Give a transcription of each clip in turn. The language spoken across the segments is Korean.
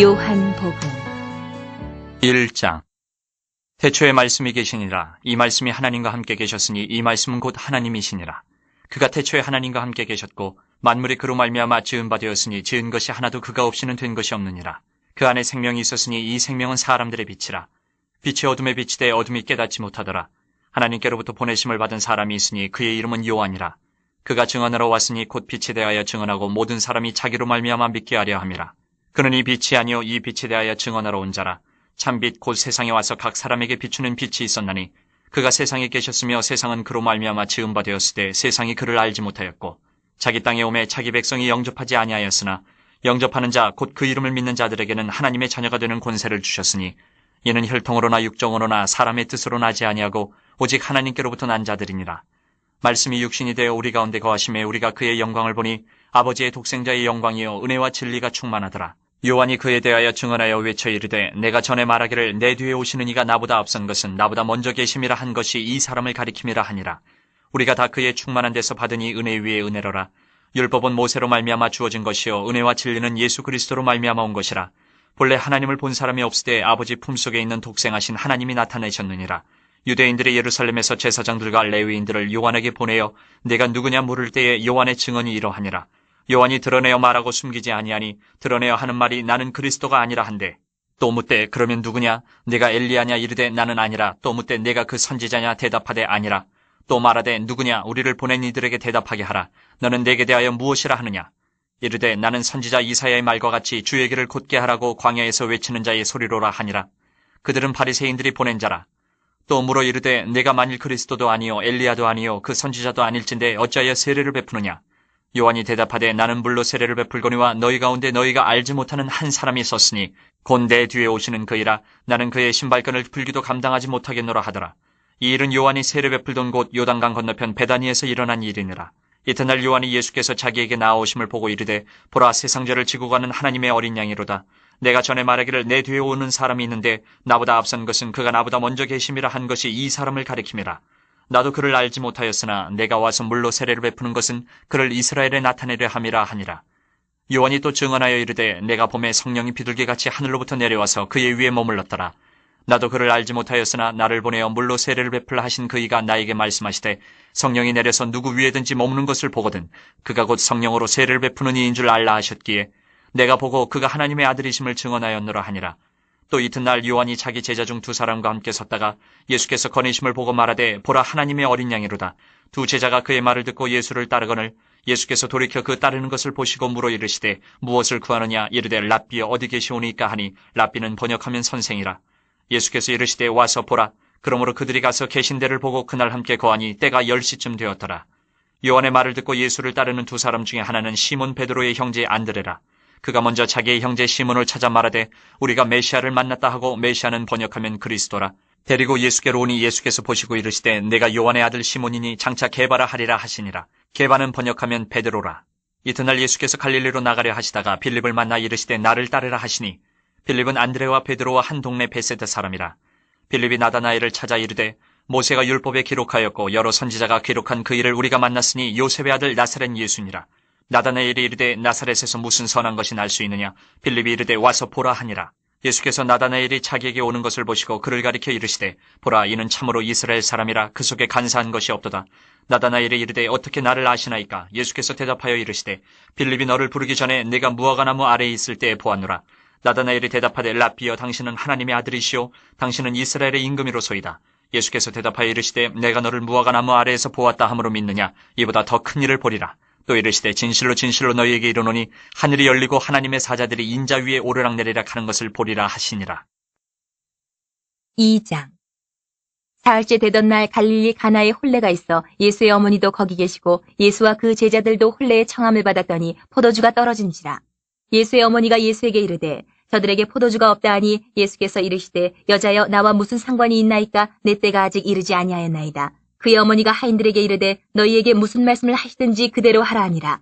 요한복음 1장. 태초에 말씀이 계시니라. 이 말씀이 하나님과 함께 계셨으니 이 말씀은 곧 하나님이시니라. 그가 태초에 하나님과 함께 계셨고 만물이 그로 말미암아 지은 바 되었으니 지은 것이 하나도 그가 없이는 된 것이 없느니라. 그 안에 생명이 있었으니 이 생명은 사람들의 빛이라. 빛이 어둠에 비치되 어둠이 깨닫지 못하더라. 하나님께로부터 보내심을 받은 사람이 있으니 그의 이름은 요한이라. 그가 증언하러 왔으니 곧 빛에 대하여 증언하고 모든 사람이 자기로 말미암아 믿게 하려 함이라. 그는 이 빛이 아니요 이 빛에 대하여 증언하러 온 자라. 참빛 곧 세상에 와서 각 사람에게 비추는 빛이 있었나니 그가 세상에 계셨으며 세상은 그로 말미암아 지은 바 되었으되 세상이 그를 알지 못하였고 자기 땅에 오매 자기 백성이 영접하지 아니하였으나 영접하는 자 곧 그 이름을 믿는 자들에게는 하나님의 자녀가 되는 권세를 주셨으니 이는 혈통으로나 육정으로나 사람의 뜻으로 나지 아니하고 오직 하나님께로부터 난 자들이니라. 말씀이 육신이 되어 우리 가운데 거하심에 우리가 그의 영광을 보니 아버지의 독생자의 영광이요 은혜와 진리가 충만하더라. 요한이 그에 대하여 증언하여 외쳐 이르되 내가 전에 말하기를 내 뒤에 오시는 이가 나보다 앞선 것은 나보다 먼저 계심이라 한 것이 이 사람을 가리킴이라 하니라. 우리가 다 그의 충만한 데서 받으니 은혜 위에 은혜로라. 율법은 모세로 말미암아 주어진 것이요 은혜와 진리는 예수 그리스도로 말미암아 온 것이라. 본래 하나님을 본 사람이 없으되 아버지 품속에 있는 독생하신 하나님이 나타내셨느니라. 유대인들이 예루살렘에서 제사장들과 레위인들을 요한에게 보내어 내가 누구냐 물을 때에 요한의 증언이 이러하니라. 요한이 드러내어 말하고 숨기지 아니하니 드러내어 하는 말이 나는 그리스도가 아니라 한데 또 묻되 그러면 누구냐 내가 엘리야냐 이르되 나는 아니라 또 묻되 내가 그 선지자냐 대답하되 아니라 또 말하되 누구냐 우리를 보낸 이들에게 대답하게 하라. 너는 내게 대하여 무엇이라 하느냐 이르되 나는 선지자 이사야의 말과 같이 주의 길을 곧게 하라고 광야에서 외치는 자의 소리로라 하니라. 그들은 바리새인들이 보낸 자라. 또 물어 이르되 내가 만일 그리스도도 아니요 엘리야도 아니요 그 선지자도 아닐진데 어찌하여 세례를 베푸느냐. 요한이 대답하되 나는 물로 세례를 베풀거니와 너희 가운데 너희가 알지 못하는 한 사람이 있었으니 곧 내 뒤에 오시는 그이라. 나는 그의 신발끈을 풀기도 감당하지 못하겠노라 하더라. 이 일은 요한이 세례 베풀던 곳 요단강 건너편 베다니에서 일어난 일이니라. 이튿날 요한이 예수께서 자기에게 나아오심을 보고 이르되 보라 세상죄를 지고 가는 하나님의 어린 양이로다. 내가 전에 말하기를 내 뒤에 오는 사람이 있는데 나보다 앞선 것은 그가 나보다 먼저 계심이라 한 것이 이 사람을 가리킴이라. 나도 그를 알지 못하였으나 내가 와서 물로 세례를 베푸는 것은 그를 이스라엘에 나타내려 함이라 하니라. 요한이 또 증언하여 이르되 내가 봄에 성령이 비둘기같이 하늘로부터 내려와서 그의 위에 머물렀더라. 나도 그를 알지 못하였으나 나를 보내어 물로 세례를 베풀라 하신 그이가 나에게 말씀하시되 성령이 내려서 누구 위에든지 머무는 것을 보거든 그가 곧 성령으로 세례를 베푸는 이인 줄 알라 하셨기에 내가 보고 그가 하나님의 아들이심을 증언하였노라 하니라. 또 이튿날 요한이 자기 제자 중 두 사람과 함께 섰다가 예수께서 거니심을 보고 말하되 보라 하나님의 어린 양이로다. 두 제자가 그의 말을 듣고 예수를 따르거늘 예수께서 돌이켜 그 따르는 것을 보시고 물어 이르시되 무엇을 구하느냐 이르되 랍비여 어디 계시오니까 하니 랍비는 번역하면 선생이라. 예수께서 이르시되 와서 보라. 그러므로 그들이 가서 계신 데를 보고 그날 함께 거하니 때가 10시쯤 되었더라. 요한의 말을 듣고 예수를 따르는 두 사람 중에 하나는 시몬 베드로의 형제 안드레라. 그가 먼저 자기의 형제 시몬을 찾아 말하되 우리가 메시아를 만났다 하고 메시아는 번역하면 그리스도라. 데리고 예수께로 오니 예수께서 보시고 이르시되 내가 요한의 아들 시몬이니 장차 게바라 하리라 하시니라. 게바는 번역하면 베드로라. 이튿날 예수께서 갈릴리로 나가려 하시다가 빌립을 만나 이르시되 나를 따르라 하시니 빌립은 안드레와 베드로와 한 동네 베세다 사람이라. 빌립이 나다나엘을 찾아 이르되 모세가 율법에 기록하였고 여러 선지자가 기록한 그 일을 우리가 만났으니 요셉의 아들 나사렛 예수니라. 나다나엘이 이르되 나사렛에서 무슨 선한 것이 날 수 있느냐. 빌립이 이르되 와서 보라 하니라. 예수께서 나다나엘이 자기에게 오는 것을 보시고 그를 가리켜 이르시되 보라 이는 참으로 이스라엘 사람이라 그 속에 간사한 것이 없도다. 나다나엘이 이르되 어떻게 나를 아시나이까. 예수께서 대답하여 이르시되 빌립이 너를 부르기 전에 내가 무화과나무 아래에 있을 때에 보았노라. 나다나엘이 대답하되 랍비여 당신은 하나님의 아들이시오 당신은 이스라엘의 임금이로소이다. 예수께서 대답하여 이르시되 내가 너를 무화과나무 아래에서 보았다 함으로 믿느냐. 이보다 더 큰 일을 보리라. 또 이르시되 진실로 진실로 너희에게 이르노니 하늘이 열리고 하나님의 사자들이 인자 위에 오르락내리락 하는 것을 보리라 하시니라. 2장 사흘째 되던 날 갈릴리 가나에 혼례가 있어 예수의 어머니도 거기 계시고 예수와 그 제자들도 혼례의 청함을 받았더니 포도주가 떨어진지라. 예수의 어머니가 예수에게 이르되 저들에게 포도주가 없다 하니 예수께서 이르시되 여자여 나와 무슨 상관이 있나이까 내 때가 아직 이르지 아니하였나이다. 그의 어머니가 하인들에게 이르되 너희에게 무슨 말씀을 하시든지 그대로 하라 하니라.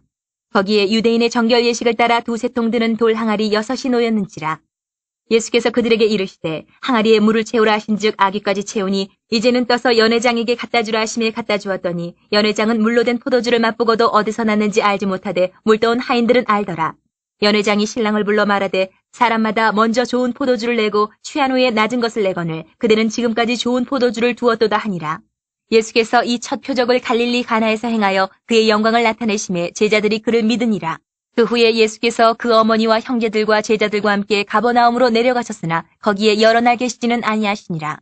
거기에 유대인의 정결 예식을 따라 두세 통 드는 돌 항아리 6이 놓였는지라. 예수께서 그들에게 이르시되 항아리에 물을 채우라 하신즉 아귀까지 채우니 이제는 떠서 연회장에게 갖다 주라 하심에 갖다 주었더니 연회장은 물로 된 포도주를 맛보고도 어디서 났는지 알지 못하되 물떠온 하인들은 알더라. 연회장이 신랑을 불러 말하되 사람마다 먼저 좋은 포도주를 내고 취한 후에 낮은 것을 내거늘 그대는 지금까지 좋은 포도주를 두었도다 하니라. 예수께서 이 첫 표적을 갈릴리 가나에서 행하여 그의 영광을 나타내심에 제자들이 그를 믿으니라. 그 후에 예수께서 그 어머니와 형제들과 제자들과 함께 가버나움으로 내려가셨으나 거기에 여러 날 계시지는 아니하시니라.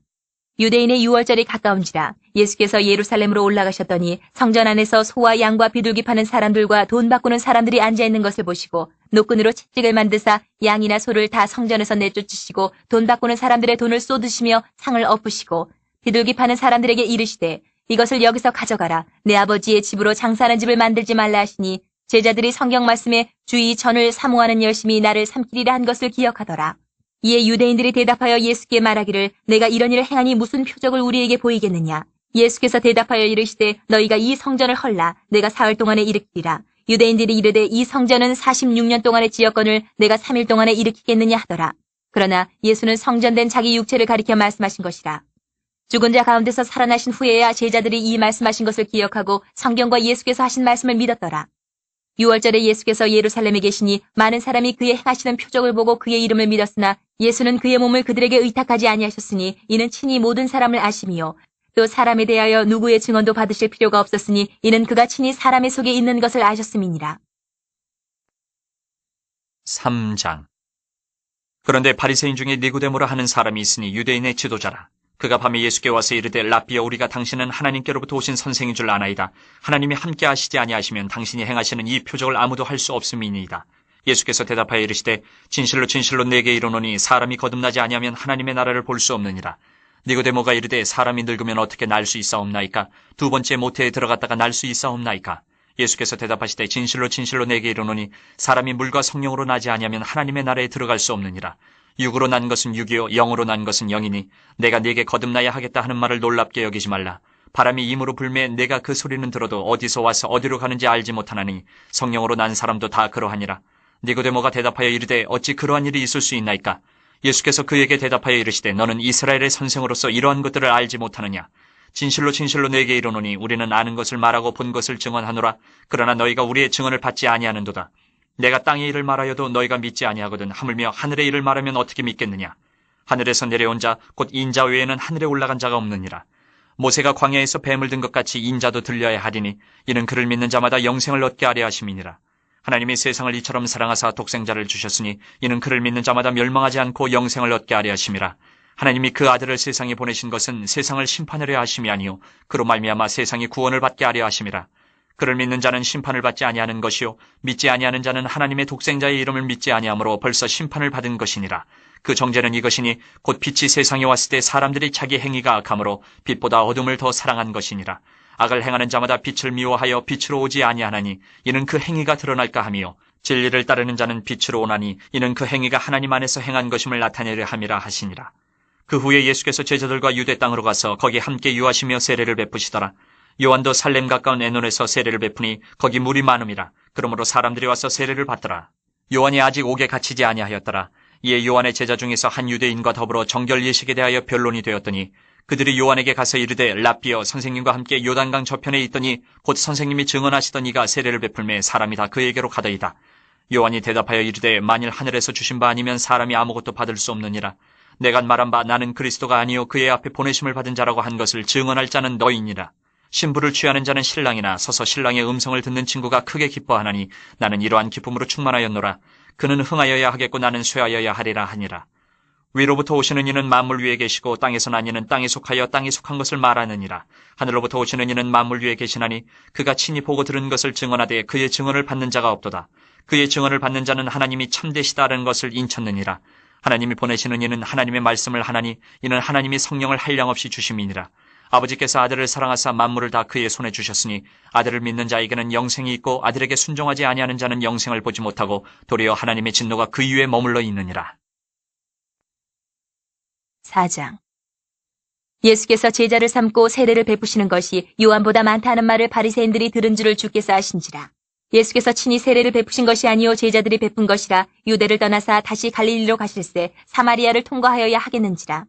유대인의 유월절이 가까운지라 예수께서 예루살렘으로 올라가셨더니 성전 안에서 소와 양과 비둘기 파는 사람들과 돈 바꾸는 사람들이 앉아있는 것을 보시고 노끈으로 채찍을 만드사 양이나 소를 다 성전에서 내쫓으시고 돈 바꾸는 사람들의 돈을 쏟으시며 상을 엎으시고 비둘기 파는 사람들에게 이르시되 이것을 여기서 가져가라. 내 아버지의 집으로 장사하는 집을 만들지 말라 하시니 제자들이 성경 말씀에 주의 전을 사모하는 열심히 나를 삼키리라 한 것을 기억하더라. 이에 유대인들이 대답하여 예수께 말하기를 내가 이런 일을 행하니 무슨 표적을 우리에게 보이겠느냐. 예수께서 대답하여 이르시되 너희가 이 성전을 헐라 내가 사흘 동안에 일으키리라. 유대인들이 이르되 이 성전은 46년 동안에 지었거늘 내가 3일 동안에 일으키겠느냐 하더라. 그러나 예수는 성전된 자기 육체를 가리켜 말씀하신 것이라. 죽은 자 가운데서 살아나신 후에야 제자들이 이 말씀하신 것을 기억하고 성경과 예수께서 하신 말씀을 믿었더라. 6월절에 예수께서 예루살렘에 계시니 많은 사람이 그의 행하시는 표적을 보고 그의 이름을 믿었으나 예수는 그의 몸을 그들에게 의탁하지 아니하셨으니 이는 친히 모든 사람을 아심이요 또 사람에 대하여 누구의 증언도 받으실 필요가 없었으니 이는 그가 친히 사람의 속에 있는 것을 아셨음이니라. 3장. 그런데 바리새인 중에 니고데모라 하는 사람이 있으니 유대인의 지도자라. 그가 밤에 예수께 와서 이르되 라삐여 우리가 당신은 하나님께로부터 오신 선생인 줄 아나이다. 하나님이 함께 하시지 아니하시면 당신이 행하시는 이 표적을 아무도 할 수 없음이니이다. 예수께서 대답하여 이르시되 진실로 진실로 내게 이르노니 사람이 거듭나지 아니하면 하나님의 나라를 볼 수 없느니라. 니고데모가 이르되 사람이 늙으면 어떻게 날 수 있사옵나이까? 두 번째 모태에 들어갔다가 날 수 있사옵나이까? 예수께서 대답하시되 진실로 진실로 내게 이르노니 사람이 물과 성령으로 나지 아니하면 하나님의 나라에 들어갈 수 없느니라. 육으로 난 것은 육이요 영으로 난 것은 영이니 내가 네게 거듭나야 하겠다 하는 말을 놀랍게 여기지 말라. 바람이 임으로 불매 내가 그 소리는 들어도 어디서 와서 어디로 가는지 알지 못하나니 성령으로 난 사람도 다 그러하니라. 니고데모가 대답하여 이르되 어찌 그러한 일이 있을 수 있나이까? 예수께서 그에게 대답하여 이르시되 너는 이스라엘의 선생으로서 이러한 것들을 알지 못하느냐? 진실로 진실로 내게 이르노니 우리는 아는 것을 말하고 본 것을 증언하노라. 그러나 너희가 우리의 증언을 받지 아니하는도다. 내가 땅의 일을 말하여도 너희가 믿지 아니하거든 하물며 하늘의 일을 말하면 어떻게 믿겠느냐? 하늘에서 내려온 자 곧 인자 외에는 하늘에 올라간 자가 없느니라. 모세가 광야에서 뱀을 든 것 같이 인자도 들려야 하리니 이는 그를 믿는 자마다 영생을 얻게 하려 하심이니라. 하나님이 세상을 이처럼 사랑하사 독생자를 주셨으니 이는 그를 믿는 자마다 멸망하지 않고 영생을 얻게 하려 하심이라. 하나님이 그 아들을 세상에 보내신 것은 세상을 심판하려 하심이 아니요 그로 말미암아 세상이 구원을 받게 하려 하심이라. 그를 믿는 자는 심판을 받지 아니하는 것이요 믿지 아니하는 자는 하나님의 독생자의 이름을 믿지 아니하므로 벌써 심판을 받은 것이니라. 그 정죄는 이것이니 곧 빛이 세상에 왔을 때 사람들이 자기 행위가 악함으로 빛보다 어둠을 더 사랑한 것이니라. 악을 행하는 자마다 빛을 미워하여 빛으로 오지 아니하나니 이는 그 행위가 드러날까 하며 진리를 따르는 자는 빛으로 오나니 이는 그 행위가 하나님 안에서 행한 것임을 나타내려 함이라 하시니라. 그 후에 예수께서 제자들과 유대 땅으로 가서 거기 함께 유하시며 세례를 베푸시더라. 요한도 살렘 가까운 에논에서 세례를 베푸니 거기 물이 많음이라. 그러므로 사람들이 와서 세례를 받더라. 요한이 아직 옥에 갇히지 아니하였더라. 이에 요한의 제자 중에서 한 유대인과 더불어 정결 예식에 대하여 변론이 되었더니 그들이 요한에게 가서 이르되 라삐여 선생님과 함께 요단강 저편에 있더니 곧 선생님이 증언하시던 이가 세례를 베풀매 사람이 다 그에게로 가더이다. 요한이 대답하여 이르되 만일 하늘에서 주신 바 아니면 사람이 아무것도 받을 수 없느니라. 내가 말한 바 나는 그리스도가 아니요 그의 앞에 보내심을 받은 자라고 한 것을 증언할 자는 너희니라. 신부를 취하는 자는 신랑이나 서서 신랑의 음성을 듣는 친구가 크게 기뻐하나니 나는 이러한 기쁨으로 충만하였노라. 그는 흥하여야 하겠고 나는 쇠하여야 하리라 하니라. 위로부터 오시는 이는 만물 위에 계시고 땅에서 난 이는 땅에 속하여 땅에 속한 것을 말하느니라. 하늘로부터 오시는 이는 만물 위에 계시나니 그가 친히 보고 들은 것을 증언하되 그의 증언을 받는 자가 없도다. 그의 증언을 받는 자는 하나님이 참되시다는 것을 인쳤느니라. 하나님이 보내시는 이는 하나님의 말씀을 하나니 이는 하나님이 성령을 한량없이 주심이니라. 아버지께서 아들을 사랑하사 만물을 다 그의 손에 주셨으니 아들을 믿는 자에게는 영생이 있고 아들에게 순종하지 아니하는 자는 영생을 보지 못하고 도리어 하나님의 진노가 그 위에 머물러 있느니라. 4장. 예수께서 제자를 삼고 세례를 베푸시는 것이 요한보다 많다는 말을 바리새인들이 들은 줄을 주께서 아신지라. 예수께서 친히 세례를 베푸신 것이 아니요 제자들이 베푼 것이라 유대를 떠나사 다시 갈릴리로 가실새 사마리아를 통과하여야 하겠는지라.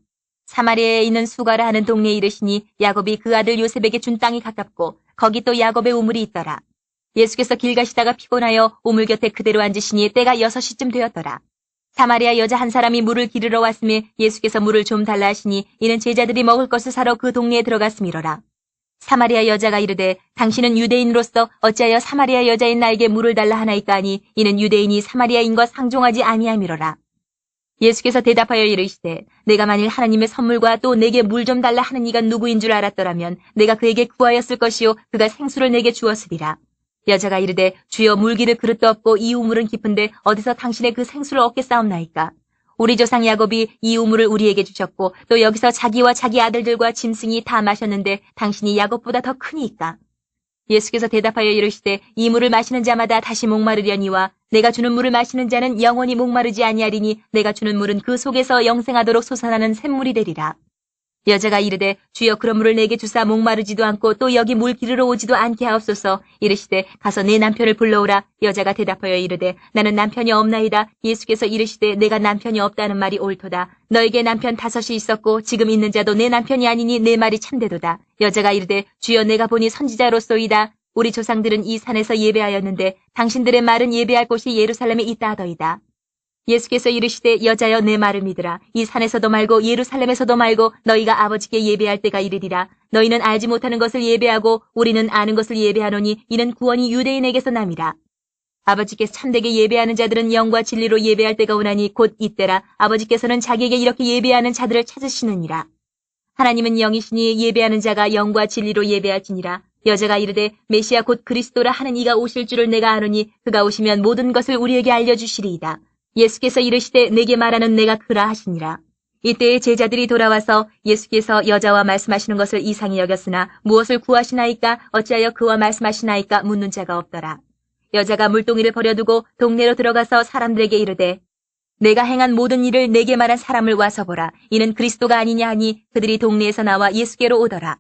사마리아에 있는 수가라 하는 동네에 이르시니 야곱이 그 아들 요셉에게 준 땅이 가깝고 거기 또 야곱의 우물이 있더라. 예수께서 길 가시다가 피곤하여 우물 곁에 그대로 앉으시니 때가 6시쯤 되었더라. 사마리아 여자 한 사람이 물을 기르러 왔음에 예수께서 물을 좀 달라 하시니 이는 제자들이 먹을 것을 사러 그 동네에 들어갔음이로라. 사마리아 여자가 이르되 당신은 유대인으로서 어찌하여 사마리아 여자인 나에게 물을 달라 하나이까 하니 이는 유대인이 사마리아인과 상종하지 아니함이로라. 예수께서 대답하여 이르시되 내가 만일 하나님의 선물과 또 내게 물 좀 달라 하는 이가 누구인 줄 알았더라면 내가 그에게 구하였을 것이요 그가 생수를 내게 주었으리라. 여자가 이르되 주여 물기를 그릇도 없고 이 우물은 깊은데 어디서 당신의 그 생수를 얻겠사옵나이까. 우리 조상 야곱이 이 우물을 우리에게 주셨고 또 여기서 자기와 자기 아들들과 짐승이 다 마셨는데 당신이 야곱보다 더 크니까. 예수께서 대답하여 이르시되 이 물을 마시는 자마다 다시 목마르려니와 내가 주는 물을 마시는 자는 영원히 목마르지 아니하리니 내가 주는 물은 그 속에서 영생하도록 솟아나는 샘물이 되리라. 여자가 이르되 주여 그런 물을 내게 주사 목마르지도 않고 또 여기 물 기르러 오지도 않게 하옵소서. 이르시되 가서 내 남편을 불러오라. 여자가 대답하여 이르되 나는 남편이 없나이다. 예수께서 이르시되 내가 남편이 없다는 말이 옳도다. 너에게 남편 5이 있었고 지금 있는 자도 내 남편이 아니니 내 말이 참되도다. 여자가 이르되 주여 내가 보니 선지자로소이다. 우리 조상들은 이 산에서 예배하였는데 당신들의 말은 예배할 곳이 예루살렘에 있다 하더이다. 예수께서 이르시되 여자여 내 말을 믿으라. 이 산에서도 말고 예루살렘에서도 말고 너희가 아버지께 예배할 때가 이르리라. 너희는 알지 못하는 것을 예배하고 우리는 아는 것을 예배하노니 이는 구원이 유대인에게서 남이라. 아버지께서 참되게 예배하는 자들은 영과 진리로 예배할 때가 오나니 곧 이때라. 아버지께서는 자기에게 이렇게 예배하는 자들을 찾으시느니라. 하나님은 영이시니 예배하는 자가 영과 진리로 예배할지니라. 여자가 이르되 메시아 곧 그리스도라 하는 이가 오실 줄을 내가 아노니 그가 오시면 모든 것을 우리에게 알려주시리이다. 예수께서 이르시되 내게 말하는 내가 그라 하시니라. 이때에 제자들이 돌아와서 예수께서 여자와 말씀하시는 것을 이상히 여겼으나 무엇을 구하시나이까 어찌하여 그와 말씀하시나이까 묻는 자가 없더라. 여자가 물동이를 버려두고 동네로 들어가서 사람들에게 이르되 내가 행한 모든 일을 내게 말한 사람을 와서 보라. 이는 그리스도가 아니냐 하니 그들이 동네에서 나와 예수께로 오더라.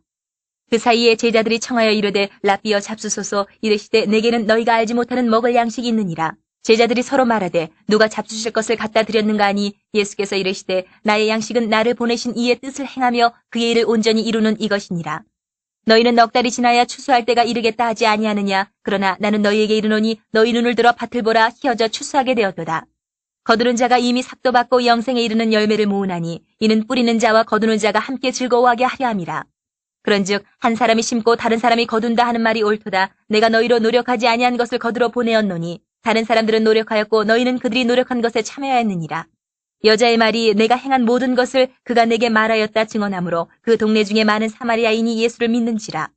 그 사이에 제자들이 청하여 이르되 랍비여 잡수소서. 이르시되 내게는 너희가 알지 못하는 먹을 양식이 있느니라. 제자들이 서로 말하되 누가 잡수실 것을 갖다 드렸는가 하니 예수께서 이르시되 나의 양식은 나를 보내신 이의 뜻을 행하며 그의 일을 온전히 이루는 이것이니라. 너희는 넉 달이 지나야 추수할 때가 이르겠다 하지 아니하느냐. 그러나 나는 너희에게 이르노니 너희 눈을 들어 밭을 보라. 희어져 추수하게 되었도다. 거두는 자가 이미 삭도 받고 영생에 이르는 열매를 모으나니 이는 뿌리는 자와 거두는 자가 함께 즐거워하게 하려 함이라. 그런즉 한 사람이 심고 다른 사람이 거둔다 하는 말이 옳도다. 내가 너희로 노력하지 아니한 것을 거두러 보내었노니 다른 사람들은 노력하였고 너희는 그들이 노력한 것에 참여하였느니라. 여자의 말이 내가 행한 모든 것을 그가 내게 말하였다 증언하므로 그 동네 중에 많은 사마리아인이 예수를 믿는지라.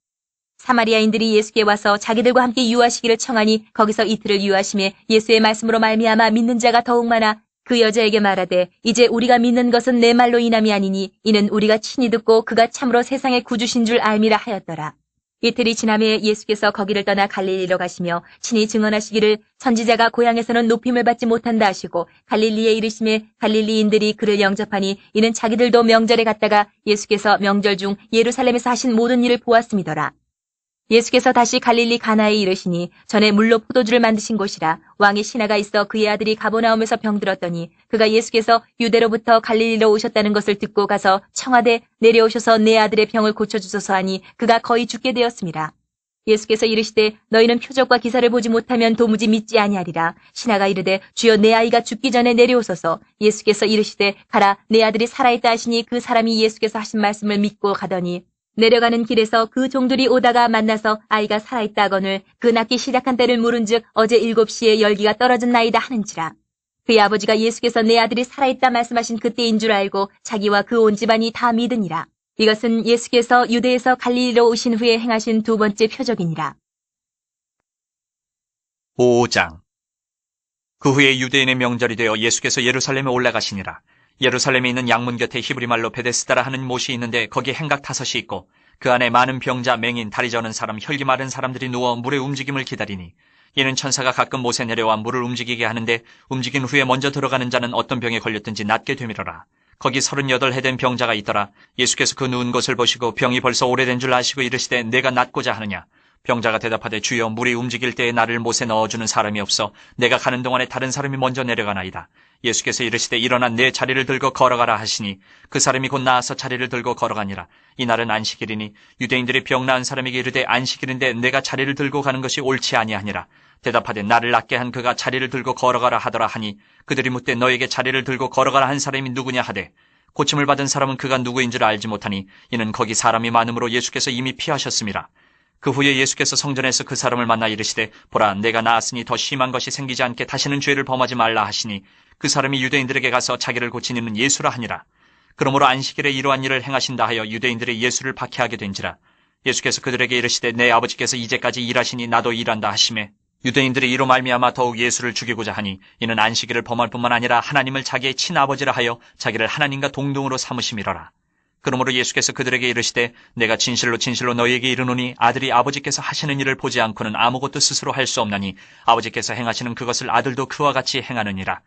사마리아인들이 예수께 와서 자기들과 함께 유하시기를 청하니 거기서 이틀을 유하심에 예수의 말씀으로 말미암아 믿는 자가 더욱 많아 그 여자에게 말하되 이제 우리가 믿는 것은 내 말로 인함이 아니니 이는 우리가 친히 듣고 그가 참으로 세상의 구주신 줄 알미라 하였더라. 이틀이 지남에 예수께서 거기를 떠나 갈릴리로 가시며 친히 증언하시기를 선지자가 고향에서는 높임을 받지 못한다 하시고 갈릴리에 이르심에 갈릴리인들이 그를 영접하니 이는 자기들도 명절에 갔다가 예수께서 명절 중 예루살렘에서 하신 모든 일을 보았음이더라. 예수께서 다시 갈릴리 가나에 이르시니 전에 물로 포도주를 만드신 곳이라. 왕의 신하가 있어 그의 아들이 가버나움에서 병들었더니 그가 예수께서 유대로부터 갈릴리로 오셨다는 것을 듣고 가서 청하되 내려오셔서 내 아들의 병을 고쳐주소서 하니 그가 거의 죽게 되었습니다. 예수께서 이르시되 너희는 표적과 기사를 보지 못하면 도무지 믿지 아니하리라. 신하가 이르되 주여 내 아이가 죽기 전에 내려오소서. 예수께서 이르시되 가라 내 아들이 살아있다 하시니 그 사람이 예수께서 하신 말씀을 믿고 가더니 내려가는 길에서 그 종들이 오다가 만나서 아이가 살아있다 하거늘 그 낳기 시작한 때를 물은즉 어제 7시에 열기가 떨어진 나이다 하는지라. 그의 아버지가 예수께서 내 아들이 살아있다 말씀하신 그때인 줄 알고 자기와 그 온 집안이 다 믿으니라. 이것은 예수께서 유대에서 갈릴리로 오신 후에 행하신 두 번째 표적이니라. 5장. 그 후에 유대인의 명절이 되어 예수께서 예루살렘에 올라가시니라. 예루살렘에 있는 양문 곁에 히브리 말로 베데스다라 하는 못이 있는데 거기 행각 5이 있고 그 안에 많은 병자, 맹인, 다리 저는 사람, 혈기 마른 사람들이 누워 물의 움직임을 기다리니 이는 천사가 가끔 못에 내려와 물을 움직이게 하는데 움직인 후에 먼저 들어가는 자는 어떤 병에 걸렸든지 낫게 되밀어라. 거기 38해 된 병자가 있더라. 예수께서 그 누운 것을 보시고 병이 벌써 오래된 줄 아시고 이르시되 내가 낫고자 하느냐. 병자가 대답하되 주여 물이 움직일 때에 나를 못에 넣어주는 사람이 없어 내가 가는 동안에 다른 사람이 먼저 내려가나이다. 예수께서 이르시되 일어나 내 자리를 들고 걸어가라 하시니 그 사람이 곧 나아서 자리를 들고 걸어가니라. 이날은 안식일이니 유대인들이 병 나은 사람에게 이르되 안식일인데 내가 자리를 들고 가는 것이 옳지 아니하니라. 대답하되 나를 낫게 한 그가 자리를 들고 걸어가라 하더라 하니 그들이 묻되 너에게 자리를 들고 걸어가라 한 사람이 누구냐 하되 고침을 받은 사람은 그가 누구인 줄 알지 못하니 이는 거기 사람이 많음으로 예수께서 이미 피하셨음이라. 그 후에 예수께서 성전에서 그 사람을 만나 이르시되 보라 내가 나았으니 더 심한 것이 생기지 않게 다시는 죄를 범하지 말라 하시니 그 사람이 유대인들에게 가서 자기를 고친 이는 예수라 하니라. 그러므로 안식일에 이러한 일을 행하신다 하여 유대인들의 예수를 박해하게 된지라. 예수께서 그들에게 이르시되 내 아버지께서 이제까지 일하시니 나도 일한다 하시매 유대인들이 이로 말미암아 더욱 예수를 죽이고자 하니 이는 안식일을 범할 뿐만 아니라 하나님을 자기의 친아버지라 하여 자기를 하나님과 동등으로 삼으심이로라. 그러므로 예수께서 그들에게 이르시되 내가 진실로 진실로 너희에게 이르노니 아들이 아버지께서 하시는 일을 보지 않고는 아무것도 스스로 할 수 없나니 아버지께서 행하시는 그것을 아들도 그와 같이 행하느니라.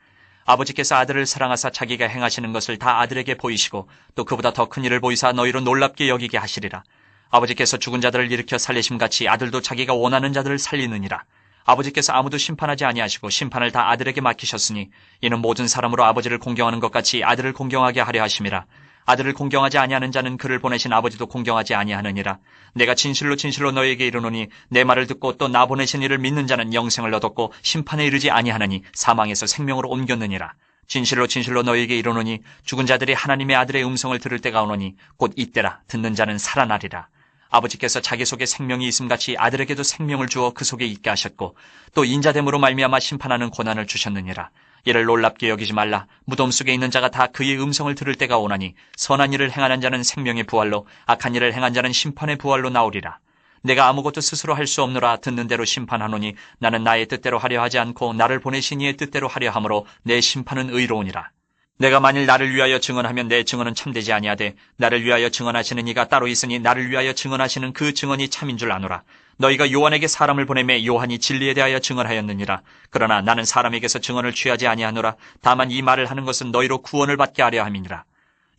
아버지께서 아들을 사랑하사 자기가 행하시는 것을 다 아들에게 보이시고 또 그보다 더 큰 일을 보이사 너희로 놀랍게 여기게 하시리라. 아버지께서 죽은 자들을 일으켜 살리심같이 아들도 자기가 원하는 자들을 살리느니라. 아버지께서 아무도 심판하지 아니하시고 심판을 다 아들에게 맡기셨으니 이는 모든 사람으로 아버지를 공경하는 것 같이 아들을 공경하게 하려 하심이라. 아들을 공경하지 아니하는 자는 그를 보내신 아버지도 공경하지 아니하느니라. 내가 진실로 진실로 너희에게 이르노니 내 말을 듣고 또 나 보내신 이를 믿는 자는 영생을 얻었고 심판에 이르지 아니하나니 사망에서 생명으로 옮겼느니라. 진실로 진실로 너희에게 이르노니 죽은 자들이 하나님의 아들의 음성을 들을 때가 오노니 곧 이때라. 듣는 자는 살아나리라. 아버지께서 자기 속에 생명이 있음같이 아들에게도 생명을 주어 그 속에 있게 하셨고 또 인자됨으로 말미암아 심판하는 고난을 주셨느니라. 이를 놀랍게 여기지 말라. 무덤 속에 있는 자가 다 그의 음성을 들을 때가 오나니 선한 일을 행하는 자는 생명의 부활로 악한 일을 행한 자는 심판의 부활로 나오리라. 내가 아무것도 스스로 할 수 없노라. 듣는 대로 심판하노니 나는 나의 뜻대로 하려 하지 않고 나를 보내신 이의 뜻대로 하려 함으로 내 심판은 의로우니라. 내가 만일 나를 위하여 증언하면 내 증언은 참되지 아니하되 나를 위하여 증언하시는 이가 따로 있으니 나를 위하여 증언하시는 그 증언이 참인 줄 아노라. 너희가 요한에게 사람을 보내매 요한이 진리에 대하여 증언하였느니라. 그러나 나는 사람에게서 증언을 취하지 아니하노라. 다만 이 말을 하는 것은 너희로 구원을 받게 하려 함이니라.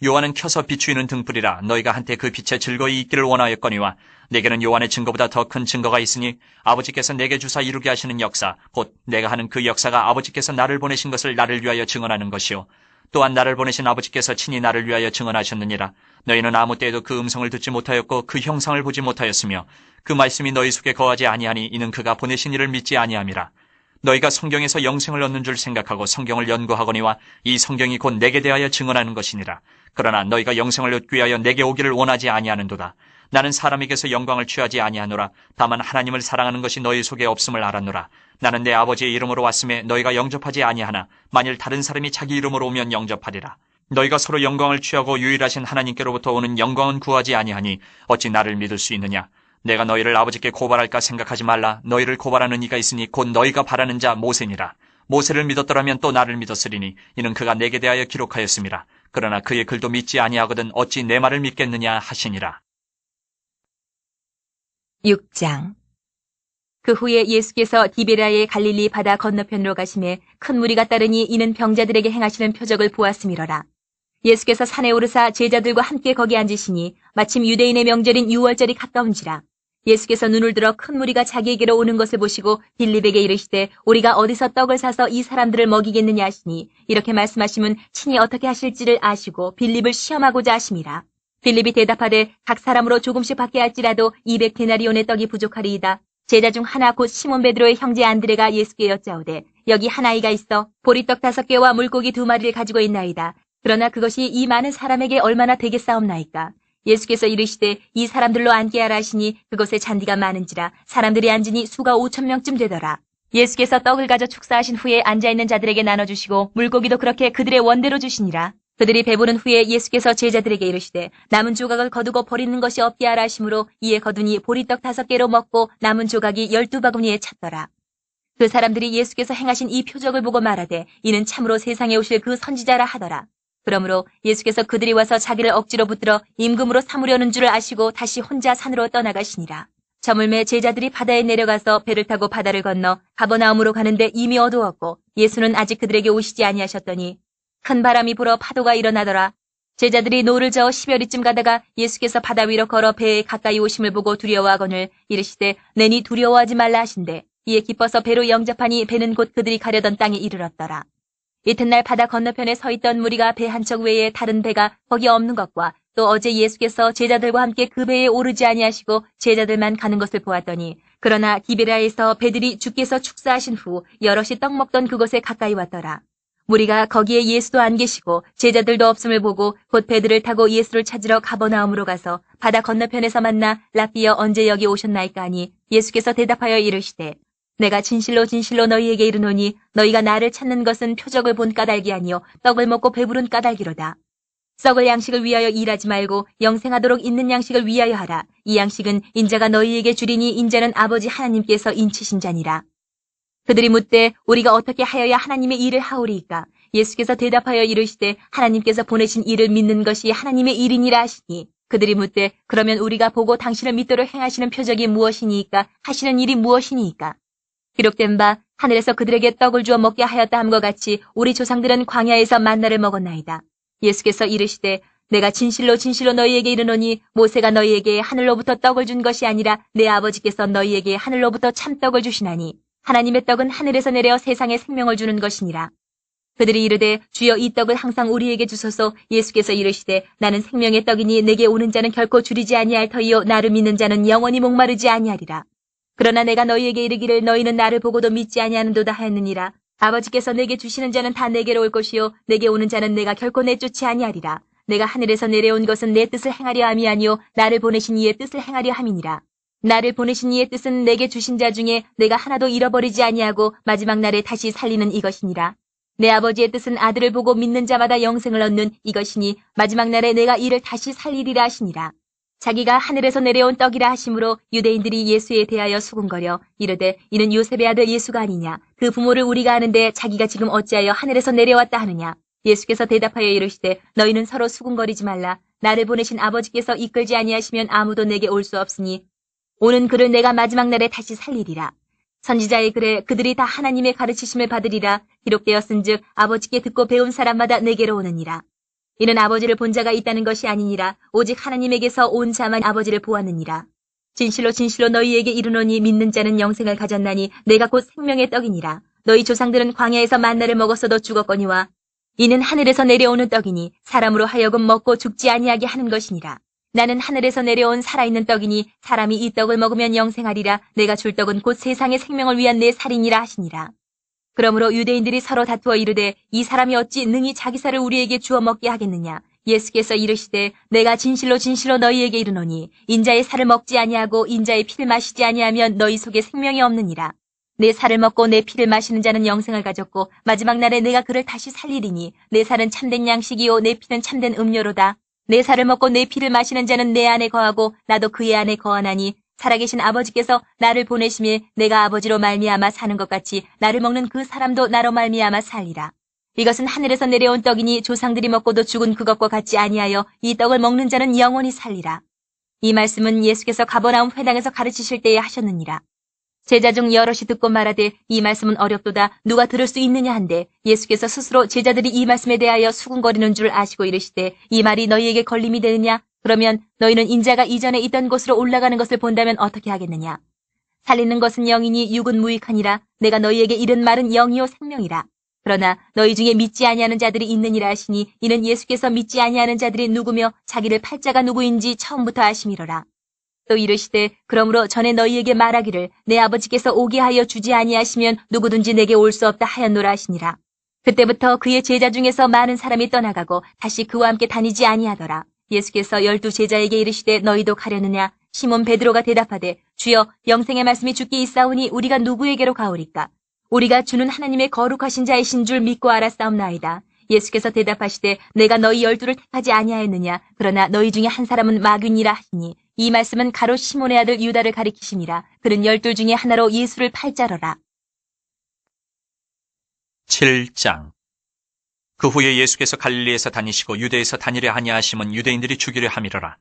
요한은 켜서 비추이는 등불이라. 너희가 한때 그 빛에 즐거이 있기를 원하였거니와 내게는 요한의 증거보다 더 큰 증거가 있으니 아버지께서 내게 주사 이루게 하시는 역사 곧 내가 하는 그 역사가 아버지께서 나를 보내신 것을 나를 위하여 증언하는 것이요 또한 나를 보내신 아버지께서 친히 나를 위하여 증언하셨느니라. 너희는 아무 때에도 그 음성을 듣지 못하였고 그 형상을 보지 못하였으며 그 말씀이 너희 속에 거하지 아니하니 이는 그가 보내신 이를 믿지 아니함이라. 너희가 성경에서 영생을 얻는 줄 생각하고 성경을 연구하거니와 이 성경이 곧 내게 대하여 증언하는 것이니라. 그러나 너희가 영생을 얻기 위하여 내게 오기를 원하지 아니하는도다. 나는 사람에게서 영광을 취하지 아니하노라. 다만 하나님을 사랑하는 것이 너희 속에 없음을 알았노라. 나는 내 아버지의 이름으로 왔음에 너희가 영접하지 아니하나 만일 다른 사람이 자기 이름으로 오면 영접하리라. 너희가 서로 영광을 취하고 유일하신 하나님께로부터 오는 영광은 구하지 아니하니 어찌 나를 믿을 수 있느냐. 내가 너희를 아버지께 고발할까 생각하지 말라. 너희를 고발하는 이가 있으니 곧 너희가 바라는 자 모세니라. 모세를 믿었더라면 또 나를 믿었으리니 이는 그가 내게 대하여 기록하였음이라. 그러나 그의 글도 믿지 아니하거든 어찌 내 말을 믿겠느냐 하시니라. 6장. 그 후에 예수께서 디베라의 갈릴리 바다 건너편으로 가심에 큰 무리가 따르니 이는 병자들에게 행하시는 표적을 보았음이로라. 예수께서 산에 오르사 제자들과 함께 거기 앉으시니 마침 유대인의 명절인 유월절이 가까운지라. 예수께서 눈을 들어 큰 무리가 자기에게로 오는 것을 보시고 빌립에게 이르시되 우리가 어디서 떡을 사서 이 사람들을 먹이겠느냐 하시니 이렇게 말씀하시면 친히 어떻게 하실지를 아시고 빌립을 시험하고자 하심이라. 빌립이 대답하되 각 사람으로 조금씩 받게 할지라도 200데나리온의 떡이 부족하리이다. 제자 중 하나 곧 시몬 베드로의 형제 안드레가 예수께 여짜오되 여기 한 아이가 있어 보리떡 5개와 물고기 2마리를 가지고 있나이다. 그러나 그것이 이 많은 사람에게 얼마나 되겠사옵나이까. 예수께서 이르시되 이 사람들로 앉게 하라 하시니 그곳에 잔디가 많은지라 사람들이 앉으니 수가 5,000명쯤 되더라. 예수께서 떡을 가져 축사하신 후에 앉아있는 자들에게 나눠주시고 물고기도 그렇게 그들의 원대로 주시니라. 그들이 배부른 후에 예수께서 제자들에게 이르시되 남은 조각을 거두고 버리는 것이 없게 하라 하심으로 이에 거두니 보리떡 5개로 먹고 남은 조각이 12바구니에 찼더라. 그 사람들이 예수께서 행하신 이 표적을 보고 말하되 이는 참으로 세상에 오실 그 선지자라 하더라. 그러므로 예수께서 그들이 와서 자기를 억지로 붙들어 임금으로 삼으려는 줄을 아시고 다시 혼자 산으로 떠나가시니라. 저물매 제자들이 바다에 내려가서 배를 타고 바다를 건너 가버나움으로 가는데 이미 어두웠고 예수는 아직 그들에게 오시지 아니하셨더니 큰 바람이 불어 파도가 일어나더라. 제자들이 노를 저어 10여리쯤 가다가 예수께서 바다 위로 걸어 배에 가까이 오심을 보고 두려워하거늘 이르시되 내니 두려워하지 말라 하신대 이에 기뻐서 배로 영접하니 배는 곧 그들이 가려던 땅에 이르렀더라. 이튿날 바다 건너편에 서 있던 무리가 배 한 척 외에 다른 배가 거기 없는 것과 또 어제 예수께서 제자들과 함께 그 배에 오르지 아니하시고 제자들만 가는 것을 보았더니 그러나 디베라에서 배들이 주께서 축사하신 후 여럿이 떡 먹던 그곳에 가까이 왔더라. 무리가 거기에 예수도 안 계시고 제자들도 없음을 보고 곧 배들을 타고 예수를 찾으러 가버나움으로 가서 바다 건너편에서 만나 랍비여 언제 여기 오셨나이까 하니 예수께서 대답하여 이르시되 내가 진실로 진실로 너희에게 이르노니 너희가 나를 찾는 것은 표적을 본 까닭이 아니요 떡을 먹고 배부른 까닭이로다. 썩을 양식을 위하여 일하지 말고 영생하도록 있는 양식을 위하여 하라. 이 양식은 인자가 너희에게 주리니 인자는 아버지 하나님께서 인치신 자니라. 그들이 묻되 우리가 어떻게 하여야 하나님의 일을 하오리이까? 예수께서 대답하여 이르시되 하나님께서 보내신 일을 믿는 것이 하나님의 일이니라 하시니 그들이 묻되 그러면 우리가 보고 당신을 믿도록 행하시는 표적이 무엇이니이까? 하시는 일이 무엇이니이까? 기록된 바 하늘에서 그들에게 떡을 주어 먹게 하였다 함과 같이 우리 조상들은 광야에서 만나를 먹었나이다. 예수께서 이르시되 내가 진실로 진실로 너희에게 이르노니 모세가 너희에게 하늘로부터 떡을 준 것이 아니라 내 아버지께서 너희에게 하늘로부터 참떡을 주시나니 하나님의 떡은 하늘에서 내려 세상에 생명을 주는 것이니라. 그들이 이르되 주여 이 떡을 항상 우리에게 주소서. 예수께서 이르시되 나는 생명의 떡이니 내게 오는 자는 결코 줄이지 아니할 터이요 나를 믿는 자는 영원히 목마르지 아니하리라. 그러나 내가 너희에게 이르기를 너희는 나를 보고도 믿지 아니하는도다 하였느니라. 아버지께서 내게 주시는 자는 다 내게로 올 것이요 내게 오는 자는 내가 결코 내쫓지 아니하리라. 내가 하늘에서 내려온 것은 내 뜻을 행하려 함이 아니요 나를 보내신 이의 뜻을 행하려 함이니라. 나를 보내신 이의 뜻은 내게 주신 자 중에 내가 하나도 잃어버리지 아니하고 마지막 날에 다시 살리는 이것이니라. 내 아버지의 뜻은 아들을 보고 믿는 자마다 영생을 얻는 이것이니 마지막 날에 내가 이를 다시 살리리라 하시니라. 자기가 하늘에서 내려온 떡이라 하심으로 유대인들이 예수에 대하여 수군거려 이르되 이는 요셉의 아들 예수가 아니냐. 그 부모를 우리가 아는데 자기가 지금 어찌하여 하늘에서 내려왔다 하느냐. 예수께서 대답하여 이르시되 너희는 서로 수군거리지 말라. 나를 보내신 아버지께서 이끌지 아니하시면 아무도 내게 올 수 없으니 오는 그를 내가 마지막 날에 다시 살리리라. 선지자의 글에 그들이 다 하나님의 가르치심을 받으리라. 기록되었은즉 아버지께 듣고 배운 사람마다 내게로 오느니라. 이는 아버지를 본 자가 있다는 것이 아니니라. 오직 하나님에게서 온 자만 아버지를 보았느니라. 진실로 진실로 너희에게 이르노니 믿는 자는 영생을 가졌나니 내가 곧 생명의 떡이니라. 너희 조상들은 광야에서 만나를 먹었어도 죽었거니와 이는 하늘에서 내려오는 떡이니 사람으로 하여금 먹고 죽지 아니하게 하는 것이니라. 나는 하늘에서 내려온 살아있는 떡이니 사람이 이 떡을 먹으면 영생하리라. 내가 줄 떡은 곧 세상의 생명을 위한 내 살이니라 하시니라. 그러므로 유대인들이 서로 다투어 이르되 이 사람이 어찌 능히 자기 살을 우리에게 주어 먹게 하겠느냐. 예수께서 이르시되 내가 진실로 진실로 너희에게 이르노니 인자의 살을 먹지 아니하고 인자의 피를 마시지 아니하면 너희 속에 생명이 없느니라. 내 살을 먹고 내 피를 마시는 자는 영생을 가졌고 마지막 날에 내가 그를 다시 살리리니 내 살은 참된 양식이요 내 피는 참된 음료로다. 내 살을 먹고 내 피를 마시는 자는 내 안에 거하고 나도 그의 안에 거하나니 살아계신 아버지께서 나를 보내심에 내가 아버지로 말미암아 사는 것 같이 나를 먹는 그 사람도 나로 말미암아 살리라. 이것은 하늘에서 내려온 떡이니 조상들이 먹고도 죽은 그것과 같지 아니하여 이 떡을 먹는 자는 영원히 살리라. 이 말씀은 예수께서 가버나움 회당에서 가르치실 때에 하셨느니라. 제자 중 여럿이 듣고 말하되 이 말씀은 어렵도다. 누가 들을 수 있느냐 한데 예수께서 스스로 제자들이 이 말씀에 대하여 수군거리는 줄 아시고 이르시되 이 말이 너희에게 걸림이 되느냐? 그러면 너희는 인자가 이전에 있던 곳으로 올라가는 것을 본다면 어떻게 하겠느냐? 살리는 것은 영이니 육은 무익하니라. 내가 너희에게 이른 말은 영이요 생명이라. 그러나 너희 중에 믿지 아니하는 자들이 있느니라 하시니 이는 예수께서 믿지 아니하는 자들이 누구며 자기를 팔 자가 누구인지 처음부터 아심이로라. 또 이르시되 그러므로 전에 너희에게 말하기를 내 아버지께서 오게 하여 주지 아니하시면 누구든지 내게 올 수 없다 하였노라 하시니라. 그때부터 그의 제자 중에서 많은 사람이 떠나가고 다시 그와 함께 다니지 아니하더라. 예수께서 12 제자에게 이르시되 너희도 가려느냐? 시몬 베드로가 대답하되 주여 영생의 말씀이 주께 있사오니 우리가 누구에게로 가오리까? 우리가 주는 하나님의 거룩하신 자이신 줄 믿고 알았사옵나이다. 예수께서 대답하시되 내가 너희 12를 택하지 아니하였느냐? 그러나 너희 중에 한 사람은 마귀니라 하시니 이 말씀은 가롯 시몬의 아들 유다를 가리키심이라. 그는 12 중에 하나로 예수를 팔자러라. 7장. 그 후에 예수께서 갈릴리에서 다니시고 유대에서 다니려 하냐하심은 유대인들이 죽이려 함이로라.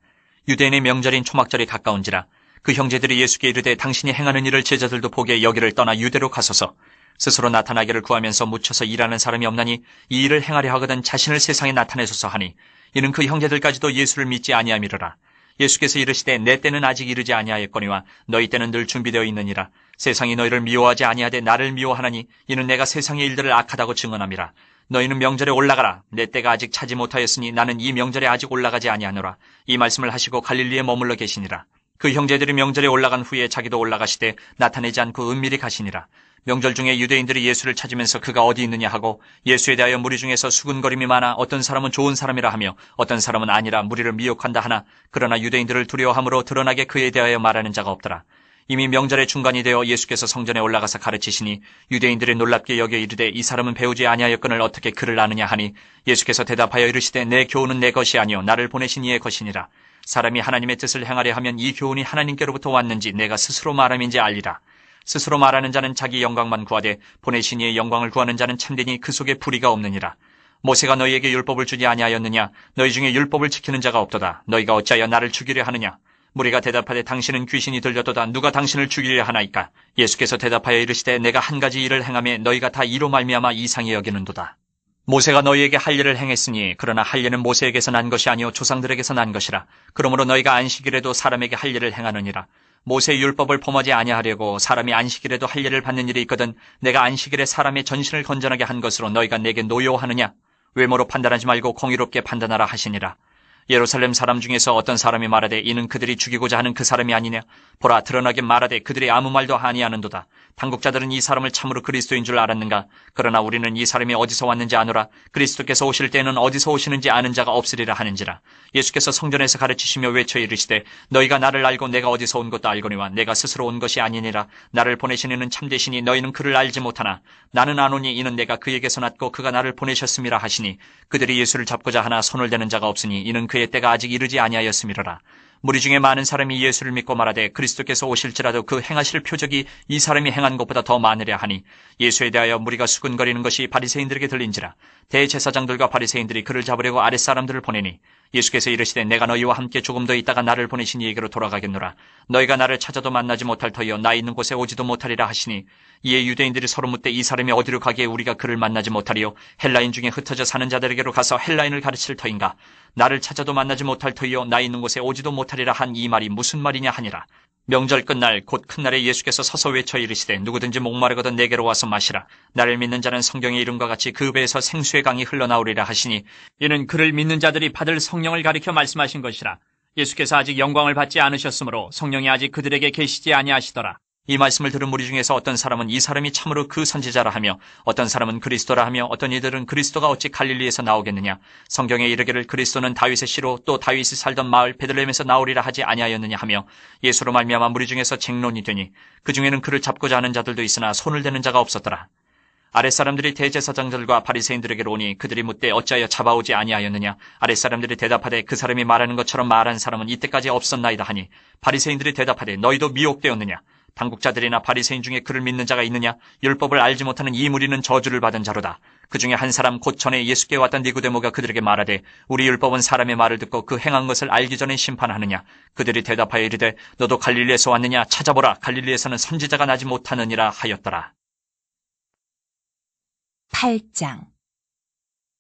유대인의 명절인 초막절이 가까운지라 그 형제들이 예수께 이르되 당신이 행하는 일을 제자들도 보게 여기를 떠나 유대로 가소서. 스스로 나타나기를 구하면서 묻혀서 일하는 사람이 없나니 이 일을 행하려 하거든 자신을 세상에 나타내소서 하니 이는 그 형제들까지도 예수를 믿지 아니함이로라. 예수께서 이르시되 내 때는 아직 이르지 아니하였거니와 너희 때는 늘 준비되어 있느니라. 세상이 너희를 미워하지 아니하되 나를 미워하나니 이는 내가 세상의 일들을 악하다고 증언함이라. 너희는 명절에 올라가라. 내 때가 아직 차지 못하였으니 나는 이 명절에 아직 올라가지 아니하노라. 이 말씀을 하시고 갈릴리에 머물러 계시니라. 그 형제들이 명절에 올라간 후에 자기도 올라가시되 나타내지 않고 은밀히 가시니라. 명절 중에 유대인들이 예수를 찾으면서 그가 어디 있느냐 하고 예수에 대하여 무리 중에서 수군거림이 많아 어떤 사람은 좋은 사람이라 하며 어떤 사람은 아니라 무리를 미혹한다 하나 그러나 유대인들을 두려워함으로 드러나게 그에 대하여 말하는 자가 없더라. 이미 명절의 중간이 되어 예수께서 성전에 올라가서 가르치시니 유대인들이 놀랍게 여겨 이르되 이 사람은 배우지 아니하였거늘 어떻게 그를 아느냐 하니 예수께서 대답하여 이르시되 내 교훈은 내 것이 아니요 나를 보내신 이의 것이니라. 사람이 하나님의 뜻을 행하려 하면 이 교훈이 하나님께로부터 왔는지 내가 스스로 말함인지 알리라. 스스로 말하는 자는 자기 영광만 구하되 보내신 이의 영광을 구하는 자는 참되니 그 속에 불의가 없느니라. 모세가 너희에게 율법을 주지 아니하였느냐? 너희 중에 율법을 지키는 자가 없도다. 너희가 어찌하여 나를 죽이려 하느냐? 무리가 대답하되 당신은 귀신이 들렸도다. 누가 당신을 죽이려 하나이까? 예수께서 대답하여 이르시되 내가 한 가지 일을 행하매 너희가 다 이로 말미암아 이상히 여기는도다. 모세가 너희에게 할 일을 행했으니 그러나 할 일은 모세에게서 난 것이 아니요 조상들에게서 난 것이라. 그러므로 너희가 안식일에도 사람에게 할 일을 행하느니라. 모세의 율법을 범하지 아니하려고 사람이 안식일에도 할 일을 받는 일이 있거든 내가 안식일에 사람의 전신을 건전하게 한 것으로 너희가 내게 노여워하느냐? 외모로 판단하지 말고 공의롭게 판단하라 하시니라. 예루살렘 사람 중에서 어떤 사람이 말하되 이는 그들이 죽이고자 하는 그 사람이 아니냐? 보라 드러나게 말하되 그들이 아무 말도 아니하는도다. 당국자들은 이 사람을 참으로 그리스도인 줄 알았는가? 그러나 우리는 이 사람이 어디서 왔는지 아노라. 그리스도께서 오실 때에는 어디서 오시는지 아는 자가 없으리라 하는지라. 예수께서 성전에서 가르치시며 외쳐 이르시되 너희가 나를 알고 내가 어디서 온 것도 알거니와 내가 스스로 온 것이 아니니라. 나를 보내신 이는 참되시니 너희는 그를 알지 못하나 나는 아노니 이는 내가 그에게서 났고 그가 나를 보내셨음이라 하시니 그들이 예수를 잡고자 하나 손을 대는 자가 없으니 이는 그의 때가 아직 이르지 아니하였음이로라. 무리 중에 많은 사람이 예수를 믿고 말하되 그리스도께서 오실지라도 그 행하실 표적이 이 사람이 행한 것보다 더 많으랴 하니 예수에 대하여 무리가 수군거리는 것이 바리새인들에게 들린지라. 대제사장들과 바리새인들이 그를 잡으려고 아랫사람들을 보내니 예수께서 이르시되 내가 너희와 함께 조금 더 있다가 나를 보내신 이에게로 돌아가겠노라. 너희가 나를 찾아도 만나지 못할 터이요 나 있는 곳에 오지도 못하리라 하시니 이에 유대인들이 서로 묻되 이 사람이 어디로 가기에 우리가 그를 만나지 못하리요? 헬라인 중에 흩어져 사는 자들에게로 가서 헬라인을 가르칠 터인가? 나를 찾아도 만나지 못할 터이요 나 있는 곳에 오지도 못하리라 한 이 말이 무슨 말이냐 하니라. 명절 끝날 곧 큰 날에 예수께서 서서 외쳐 이르시되 누구든지 목마르거든 내게로 와서 마시라. 나를 믿는 자는 성경의 이름과 같이 그 배에서 생수의 강이 흘러나오리라 하시니 이는 그를 믿는 자들이 받을 성령을 가리켜 말씀하신 것이라. 예수께서 아직 영광을 받지 않으셨으므로 성령이 아직 그들에게 계시지 아니하시더라. 이 말씀을 들은 무리 중에서 어떤 사람은 이 사람이 참으로 그 선지자라 하며 어떤 사람은 그리스도라 하며 어떤 이들은 그리스도가 어찌 갈릴리에서 나오겠느냐? 성경에 이르기를 그리스도는 다윗의 씨로 또 다윗이 살던 마을 베들레헴에서 나오리라 하지 아니하였느냐 하며 예수로 말미암아 무리 중에서 쟁론이 되니 그 중에는 그를 잡고자 하는 자들도 있으나 손을 대는 자가 없었더라. 아랫사람들이 대제사장들과 바리새인들에게로 오니 그들이 묻되 어찌하여 잡아오지 아니하였느냐? 아랫사람들이 대답하되 그 사람이 말하는 것처럼 말한 사람은 이때까지 없었나이다 하니 바리새인들이 대답하되 너희도 미혹되었느냐? 당국자들이나 바리새인 중에 그를 믿는 자가 있느냐? 율법을 알지 못하는 이 무리는 저주를 받은 자로다. 그 중에 한 사람 곧 전에 예수께 왔던 니고데모가 그들에게 말하되 우리 율법은 사람의 말을 듣고 그 행한 것을 알기 전에 심판하느냐? 그들이 대답하여 이르되 너도 갈릴리에서 왔느냐? 찾아보라. 갈릴리에서는 선지자가 나지 못하느니라 하였더라. 8장.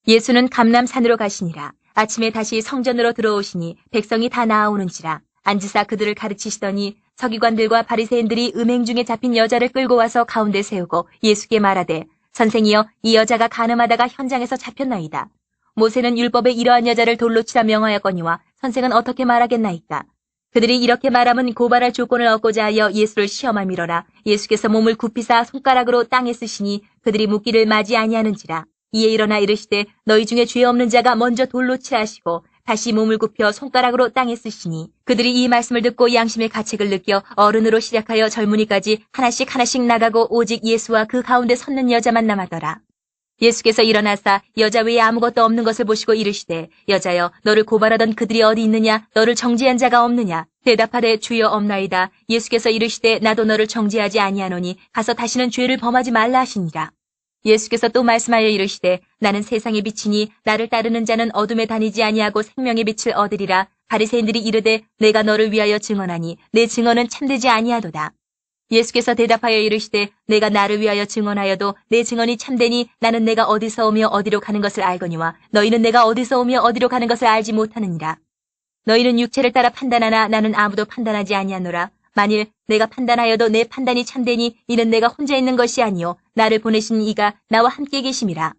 예수는 감람산으로 가시니라. 아침에 다시 성전으로 들어오시니 백성이 다 나아오는지라. 앉으사 그들을 가르치시더니 서기관들과 바리새인들이 음행 중에 잡힌 여자를 끌고 와서 가운데 세우고 예수께 말하되 선생이여 이 여자가 간음하다가 현장에서 잡혔나이다. 모세는 율법에 이러한 여자를 돌로 치라 명하였거니와 선생은 어떻게 말하겠나이까. 그들이 이렇게 말하면 고발할 조건을 얻고자 하여 예수를 시험함이로라. 예수께서 몸을 굽히사 손가락으로 땅에 쓰시니 그들이 묻기를 맞이 아니하는지라. 이에 일어나 이르시되 너희 중에 죄 없는 자가 먼저 돌로 치라 하시고 다시 몸을 굽혀 손가락으로 땅에 쓰시니 그들이 이 말씀을 듣고 양심의 가책을 느껴 어른으로 시작하여 젊은이까지 하나씩 하나씩 나가고 오직 예수와 그 가운데 섰는 여자만 남았더라. 예수께서 일어나사 여자 외에 아무것도 없는 것을 보시고 이르시되 여자여 너를 고발하던 그들이 어디 있느냐? 너를 정죄한 자가 없느냐? 대답하되 주여 없나이다. 예수께서 이르시되 나도 너를 정죄하지 아니하노니 가서 다시는 죄를 범하지 말라 하시니라. 예수께서 또 말씀하여 이르시되 나는 세상의 빛이니 나를 따르는 자는 어둠에 다니지 아니하고 생명의 빛을 얻으리라. 바리새인들이 이르되 내가 너를 위하여 증언하니 내 증언은 참되지 아니하도다. 예수께서 대답하여 이르시되 내가 나를 위하여 증언하여도 내 증언이 참되니 나는 내가 어디서 오며 어디로 가는 것을 알거니와 너희는 내가 어디서 오며 어디로 가는 것을 알지 못하느니라. 너희는 육체를 따라 판단하나 나는 아무도 판단하지 아니하노라. 만일 내가 판단하여도 내 판단이 참되니 이는 내가 혼자 있는 것이 아니요 나를 보내신 이가 나와 함께 계심이라.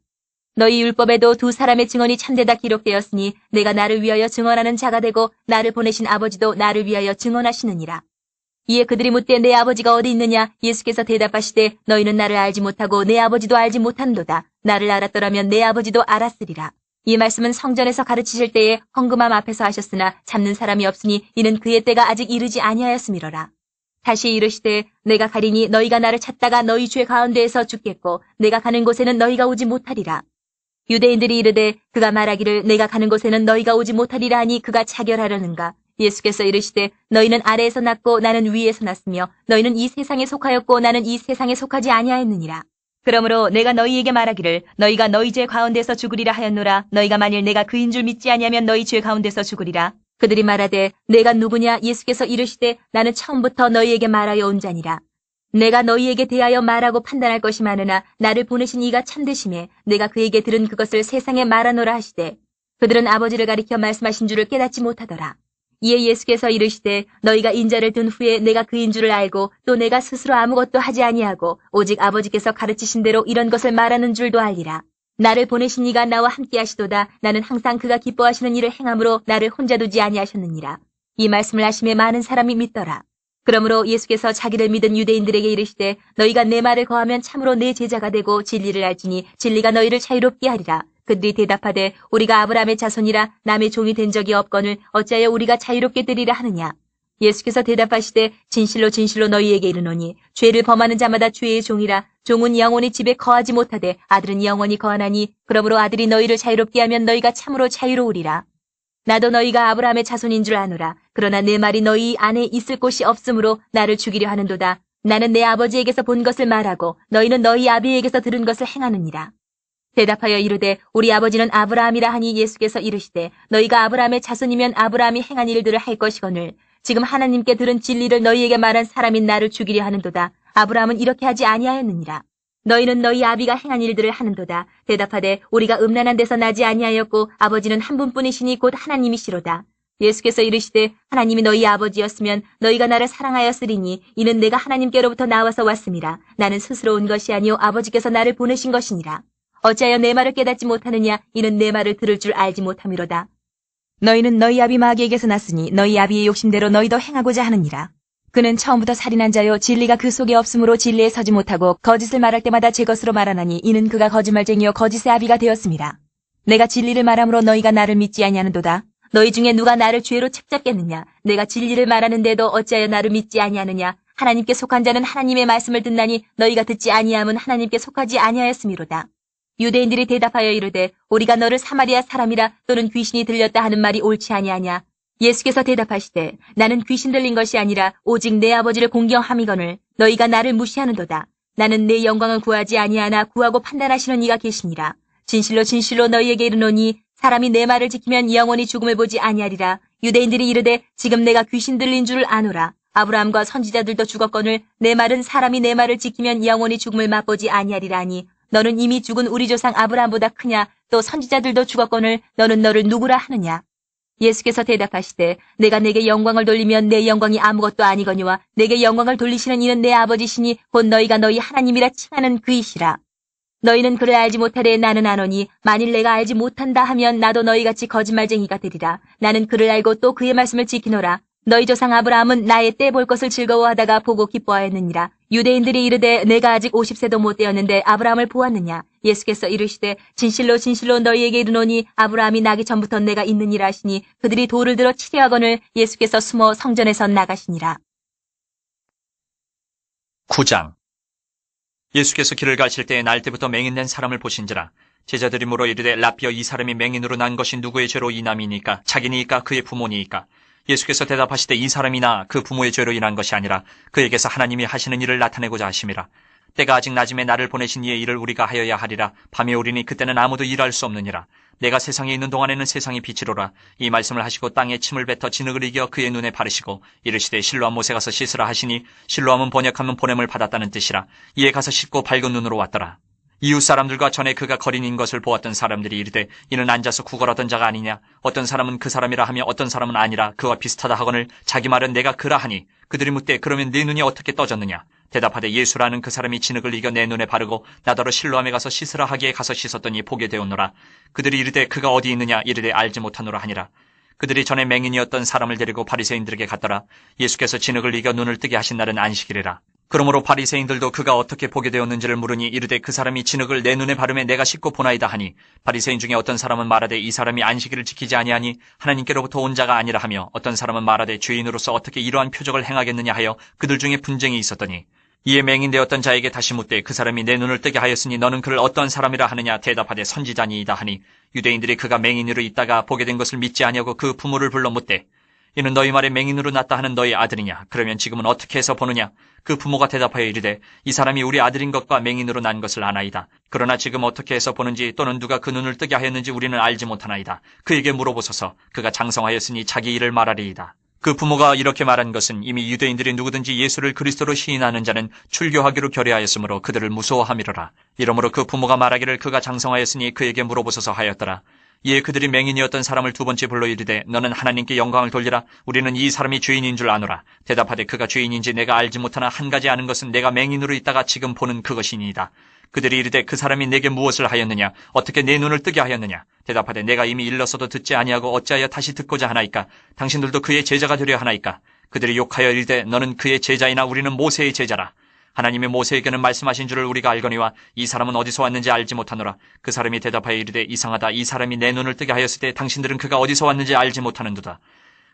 너희 율법에도 두 사람의 증언이 참되다 기록되었으니 내가 나를 위하여 증언하는 자가 되고 나를 보내신 아버지도 나를 위하여 증언하시느니라. 이에 그들이 묻되 내 아버지가 어디 있느냐? 예수께서 대답하시되 너희는 나를 알지 못하고 내 아버지도 알지 못한도다. 나를 알았더라면 내 아버지도 알았으리라. 이 말씀은 성전에서 가르치실 때에 헌금함 앞에서 하셨으나 잡는 사람이 없으니 이는 그의 때가 아직 이르지 아니하였음이로라. 다시 이르시되 내가 가리니 너희가 나를 찾다가 너희 죄 가운데에서 죽겠고 내가 가는 곳에는 너희가 오지 못하리라. 유대인들이 이르되 그가 말하기를 내가 가는 곳에는 너희가 오지 못하리라 하니 그가 자결하려는가. 예수께서 이르시되 너희는 아래에서 났고 나는 위에서 났으며 너희는 이 세상에 속하였고 나는 이 세상에 속하지 아니하였느니라. 그러므로 내가 너희에게 말하기를 너희가 너희 죄 가운데서 죽으리라 하였노라. 너희가 만일 내가 그인 줄 믿지 아니하면 너희 죄 가운데서 죽으리라. 그들이 말하되 내가 누구냐? 예수께서 이르시되 나는 처음부터 너희에게 말하여 온 자니라. 내가 너희에게 대하여 말하고 판단할 것이 많으나 나를 보내신 이가 참되심에 내가 그에게 들은 그것을 세상에 말하노라 하시되 그들은 아버지를 가리켜 말씀하신 줄을 깨닫지 못하더라. 이에 예수께서 이르시되 너희가 인자를 둔 후에 내가 그인 줄을 알고 또 내가 스스로 아무것도 하지 아니하고 오직 아버지께서 가르치신 대로 이런 것을 말하는 줄도 알리라. 나를 보내신 이가 나와 함께 하시도다. 나는 항상 그가 기뻐하시는 일을 행함으로 나를 혼자 두지 아니하셨느니라. 이 말씀을 하심에 많은 사람이 믿더라. 그러므로 예수께서 자기를 믿은 유대인들에게 이르시되 너희가 내 말을 거하면 참으로 내 제자가 되고 진리를 알지니 진리가 너희를 자유롭게 하리라. 그들이 대답하되 우리가 아브라함의 자손이라 남의 종이 된 적이 없거늘 어찌하여 우리가 자유롭게 되리라 하느냐. 예수께서 대답하시되 진실로 진실로 너희에게 이르노니 죄를 범하는 자마다 죄의 종이라. 종은 영원히 집에 거하지 못하되 아들은 영원히 거하나니 그러므로 아들이 너희를 자유롭게 하면 너희가 참으로 자유로우리라. 나도 너희가 아브라함의 자손인 줄 아노라. 그러나 내 말이 너희 안에 있을 곳이 없으므로 나를 죽이려 하는도다. 나는 내 아버지에게서 본 것을 말하고 너희는 너희 아비에게서 들은 것을 행하느니라. 대답하여 이르되 우리 아버지는 아브라함이라 하니 예수께서 이르시되 너희가 아브라함의 자손이면 아브라함이 행한 일들을 할 것이거늘 지금 하나님께 들은 진리를 너희에게 말한 사람인 나를 죽이려 하는도다. 아브라함은 이렇게 하지 아니하였느니라. 너희는 너희 아비가 행한 일들을 하는도다. 대답하되 우리가 음란한 데서 나지 아니하였고 아버지는 한 분뿐이시니 곧 하나님이시로다. 예수께서 이르시되 하나님이 너희 아버지였으면 너희가 나를 사랑하였으리니 이는 내가 하나님께로부터 나와서 왔음이라. 나는 스스로 온 것이 아니요 아버지께서 나를 보내신 것이니라. 어찌하여 내 말을 깨닫지 못하느냐? 이는 내 말을 들을 줄 알지 못함이로다. 너희는 너희 아비 마귀에게서 났으니 너희 아비의 욕심대로 너희도 행하고자 하느니라. 그는 처음부터 살인한 자요 진리가 그 속에 없으므로 진리에 서지 못하고 거짓을 말할 때마다 제 것으로 말하나니 이는 그가 거짓말쟁이요 거짓의 아비가 되었음이라. 내가 진리를 말함으로 너희가 나를 믿지 아니하는도다. 너희 중에 누가 나를 죄로 책잡겠느냐? 내가 진리를 말하는데도 어찌하여 나를 믿지 아니하느냐? 하나님께 속한 자는 하나님의 말씀을 듣나니 너희가 듣지 아니함은 하나님께 속하지 아니하였음이로다. 유대인들이 대답하여 이르되 우리가 너를 사마리아 사람이라 또는 귀신이 들렸다 하는 말이 옳지 아니하냐. 예수께서 대답하시되 나는 귀신 들린 것이 아니라 오직 내 아버지를 공경함이거늘 너희가 나를 무시하는도다. 나는 내 영광을 구하지 아니하나 구하고 판단하시는 이가 계시니라. 진실로 진실로 너희에게 이르노니 사람이 내 말을 지키면 영원히 죽음을 보지 아니하리라. 유대인들이 이르되 지금 내가 귀신 들린 줄 아노라. 아브라함과 선지자들도 죽었거늘 내 말은 사람이 내 말을 지키면 영원히 죽음을 맛보지 아니하리라 하니 너는 이미 죽은 우리 조상 아브라함보다 크냐? 또 선지자들도 죽었거늘 너는 너를 누구라 하느냐? 예수께서 대답하시되 내가 내게 영광을 돌리면 내 영광이 아무것도 아니거니와 내게 영광을 돌리시는 이는 내 아버지시니 곧 너희가 너희 하나님이라 칭하는 그이시라. 너희는 그를 알지 못하되 나는 아노니 만일 내가 알지 못한다 하면 나도 너희같이 거짓말쟁이가 되리라. 나는 그를 알고 또 그의 말씀을 지키노라. 너희 조상 아브라함은 나의 때 볼 것을 즐거워하다가 보고 기뻐하였느니라. 유대인들이 이르되 내가 아직 50세도 못 되었는데 아브라함을 보았느냐. 예수께서 이르시되 진실로 진실로 너희에게 이르노니 아브라함이 나기 전부터 내가 있느니라 하시니 그들이 돌을 들어 치려 하거늘 예수께서 숨어 성전에서 나가시니라. 9장. 예수께서 길을 가실 때에 날 때부터 맹인된 사람을 보신지라. 제자들이 물어 이르되 라피어 이 사람이 맹인으로 난 것이 누구의 죄로 인함이니까 자기니까 그의 부모니이까. 예수께서 대답하시되 이 사람이나 그 부모의 죄로 인한 것이 아니라 그에게서 하나님이 하시는 일을 나타내고자 하심이라. 때가 아직 낮음에 나를 보내신 이의 일을 우리가 하여야 하리라. 밤이 오리니 그때는 아무도 일할 수 없느니라. 내가 세상에 있는 동안에는 세상이 빛이로라. 이 말씀을 하시고 땅에 침을 뱉어 진흙을 이겨 그의 눈에 바르시고 이르시되 실로암 못에 가서 씻으라 하시니 실로암은 번역하면 보냄을 받았다는 뜻이라. 이에 가서 씻고 밝은 눈으로 왔더라. 이웃 사람들과 전에 그가 거린인 것을 보았던 사람들이 이르되 이는 앉아서 구걸하던 자가 아니냐. 어떤 사람은 그 사람이라 하며 어떤 사람은 아니라 그와 비슷하다 하거늘 자기 말은 내가 그라 하니 그들이 묻되 그러면 네 눈이 어떻게 떠졌느냐. 대답하되 예수라는 그 사람이 진흙을 이겨 내 눈에 바르고 나더러 실로암에 가서 씻으라 하기에 가서 씻었더니 보게 되었노라. 그들이 이르되 그가 어디 있느냐 이르되 알지 못하노라 하니라. 그들이 전에 맹인이었던 사람을 데리고 바리새인들에게 갔더라. 예수께서 진흙을 이겨 눈을 뜨게 하신 날은 안식일이라. 그러므로 바리새인들도 그가 어떻게 보게 되었는지를 물으니 이르되 그 사람이 진흙을 내 눈에 바르매 내가 씻고 보나이다 하니, 바리새인 중에 어떤 사람은 말하되 이 사람이 안식일을 지키지 아니하니 하나님께로부터 온 자가 아니라 하며, 어떤 사람은 말하되 죄인으로서 어떻게 이러한 표적을 행하겠느냐 하여 그들 중에 분쟁이 있었더니, 이에 맹인되었던 자에게 다시 묻되 그 사람이 내 눈을 뜨게 하였으니 너는 그를 어떤 사람이라 하느냐. 대답하되 선지자니이다 하니, 유대인들이 그가 맹인으로 있다가 보게 된 것을 믿지 아니하고 그 부모를 불러 묻되 이는 너희 말에 맹인으로 났다 하는 너희 아들이냐? 그러면 지금은 어떻게 해서 보느냐? 그 부모가 대답하여 이르되 이 사람이 우리 아들인 것과 맹인으로 난 것을 아나이다. 그러나 지금 어떻게 해서 보는지 또는 누가 그 눈을 뜨게 하였는지 우리는 알지 못하나이다. 그에게 물어보소서. 그가 장성하였으니 자기 일을 말하리이다. 그 부모가 이렇게 말한 것은 이미 유대인들이 누구든지 예수를 그리스도로 시인하는 자는 출교하기로 결의하였으므로 그들을 무서워함이로라. 이러므로 그 부모가 말하기를 그가 장성하였으니 그에게 물어보소서 하였더라. 이에 그들이 맹인이었던 사람을 두 번째 불러 이르되 너는 하나님께 영광을 돌리라. 우리는 이 사람이 죄인인 줄 아노라. 대답하되 그가 죄인인지 내가 알지 못하나 한 가지 아는 것은 내가 맹인으로 있다가 지금 보는 그것이니이다. 그들이 이르되 그 사람이 내게 무엇을 하였느냐? 어떻게 내 눈을 뜨게 하였느냐? 대답하되 내가 이미 일렀어도 듣지 아니하고 어찌하여 다시 듣고자 하나이까? 당신들도 그의 제자가 되려 하나이까? 그들이 욕하여 이르되 너는 그의 제자이나 우리는 모세의 제자라. 하나님이 모세에게는 말씀하신 줄을 우리가 알거니와 이 사람은 어디서 왔는지 알지 못하노라. 그 사람이 대답하여 이르되 이상하다. 이 사람이 내 눈을 뜨게 하였을 때 당신들은 그가 어디서 왔는지 알지 못하는도다.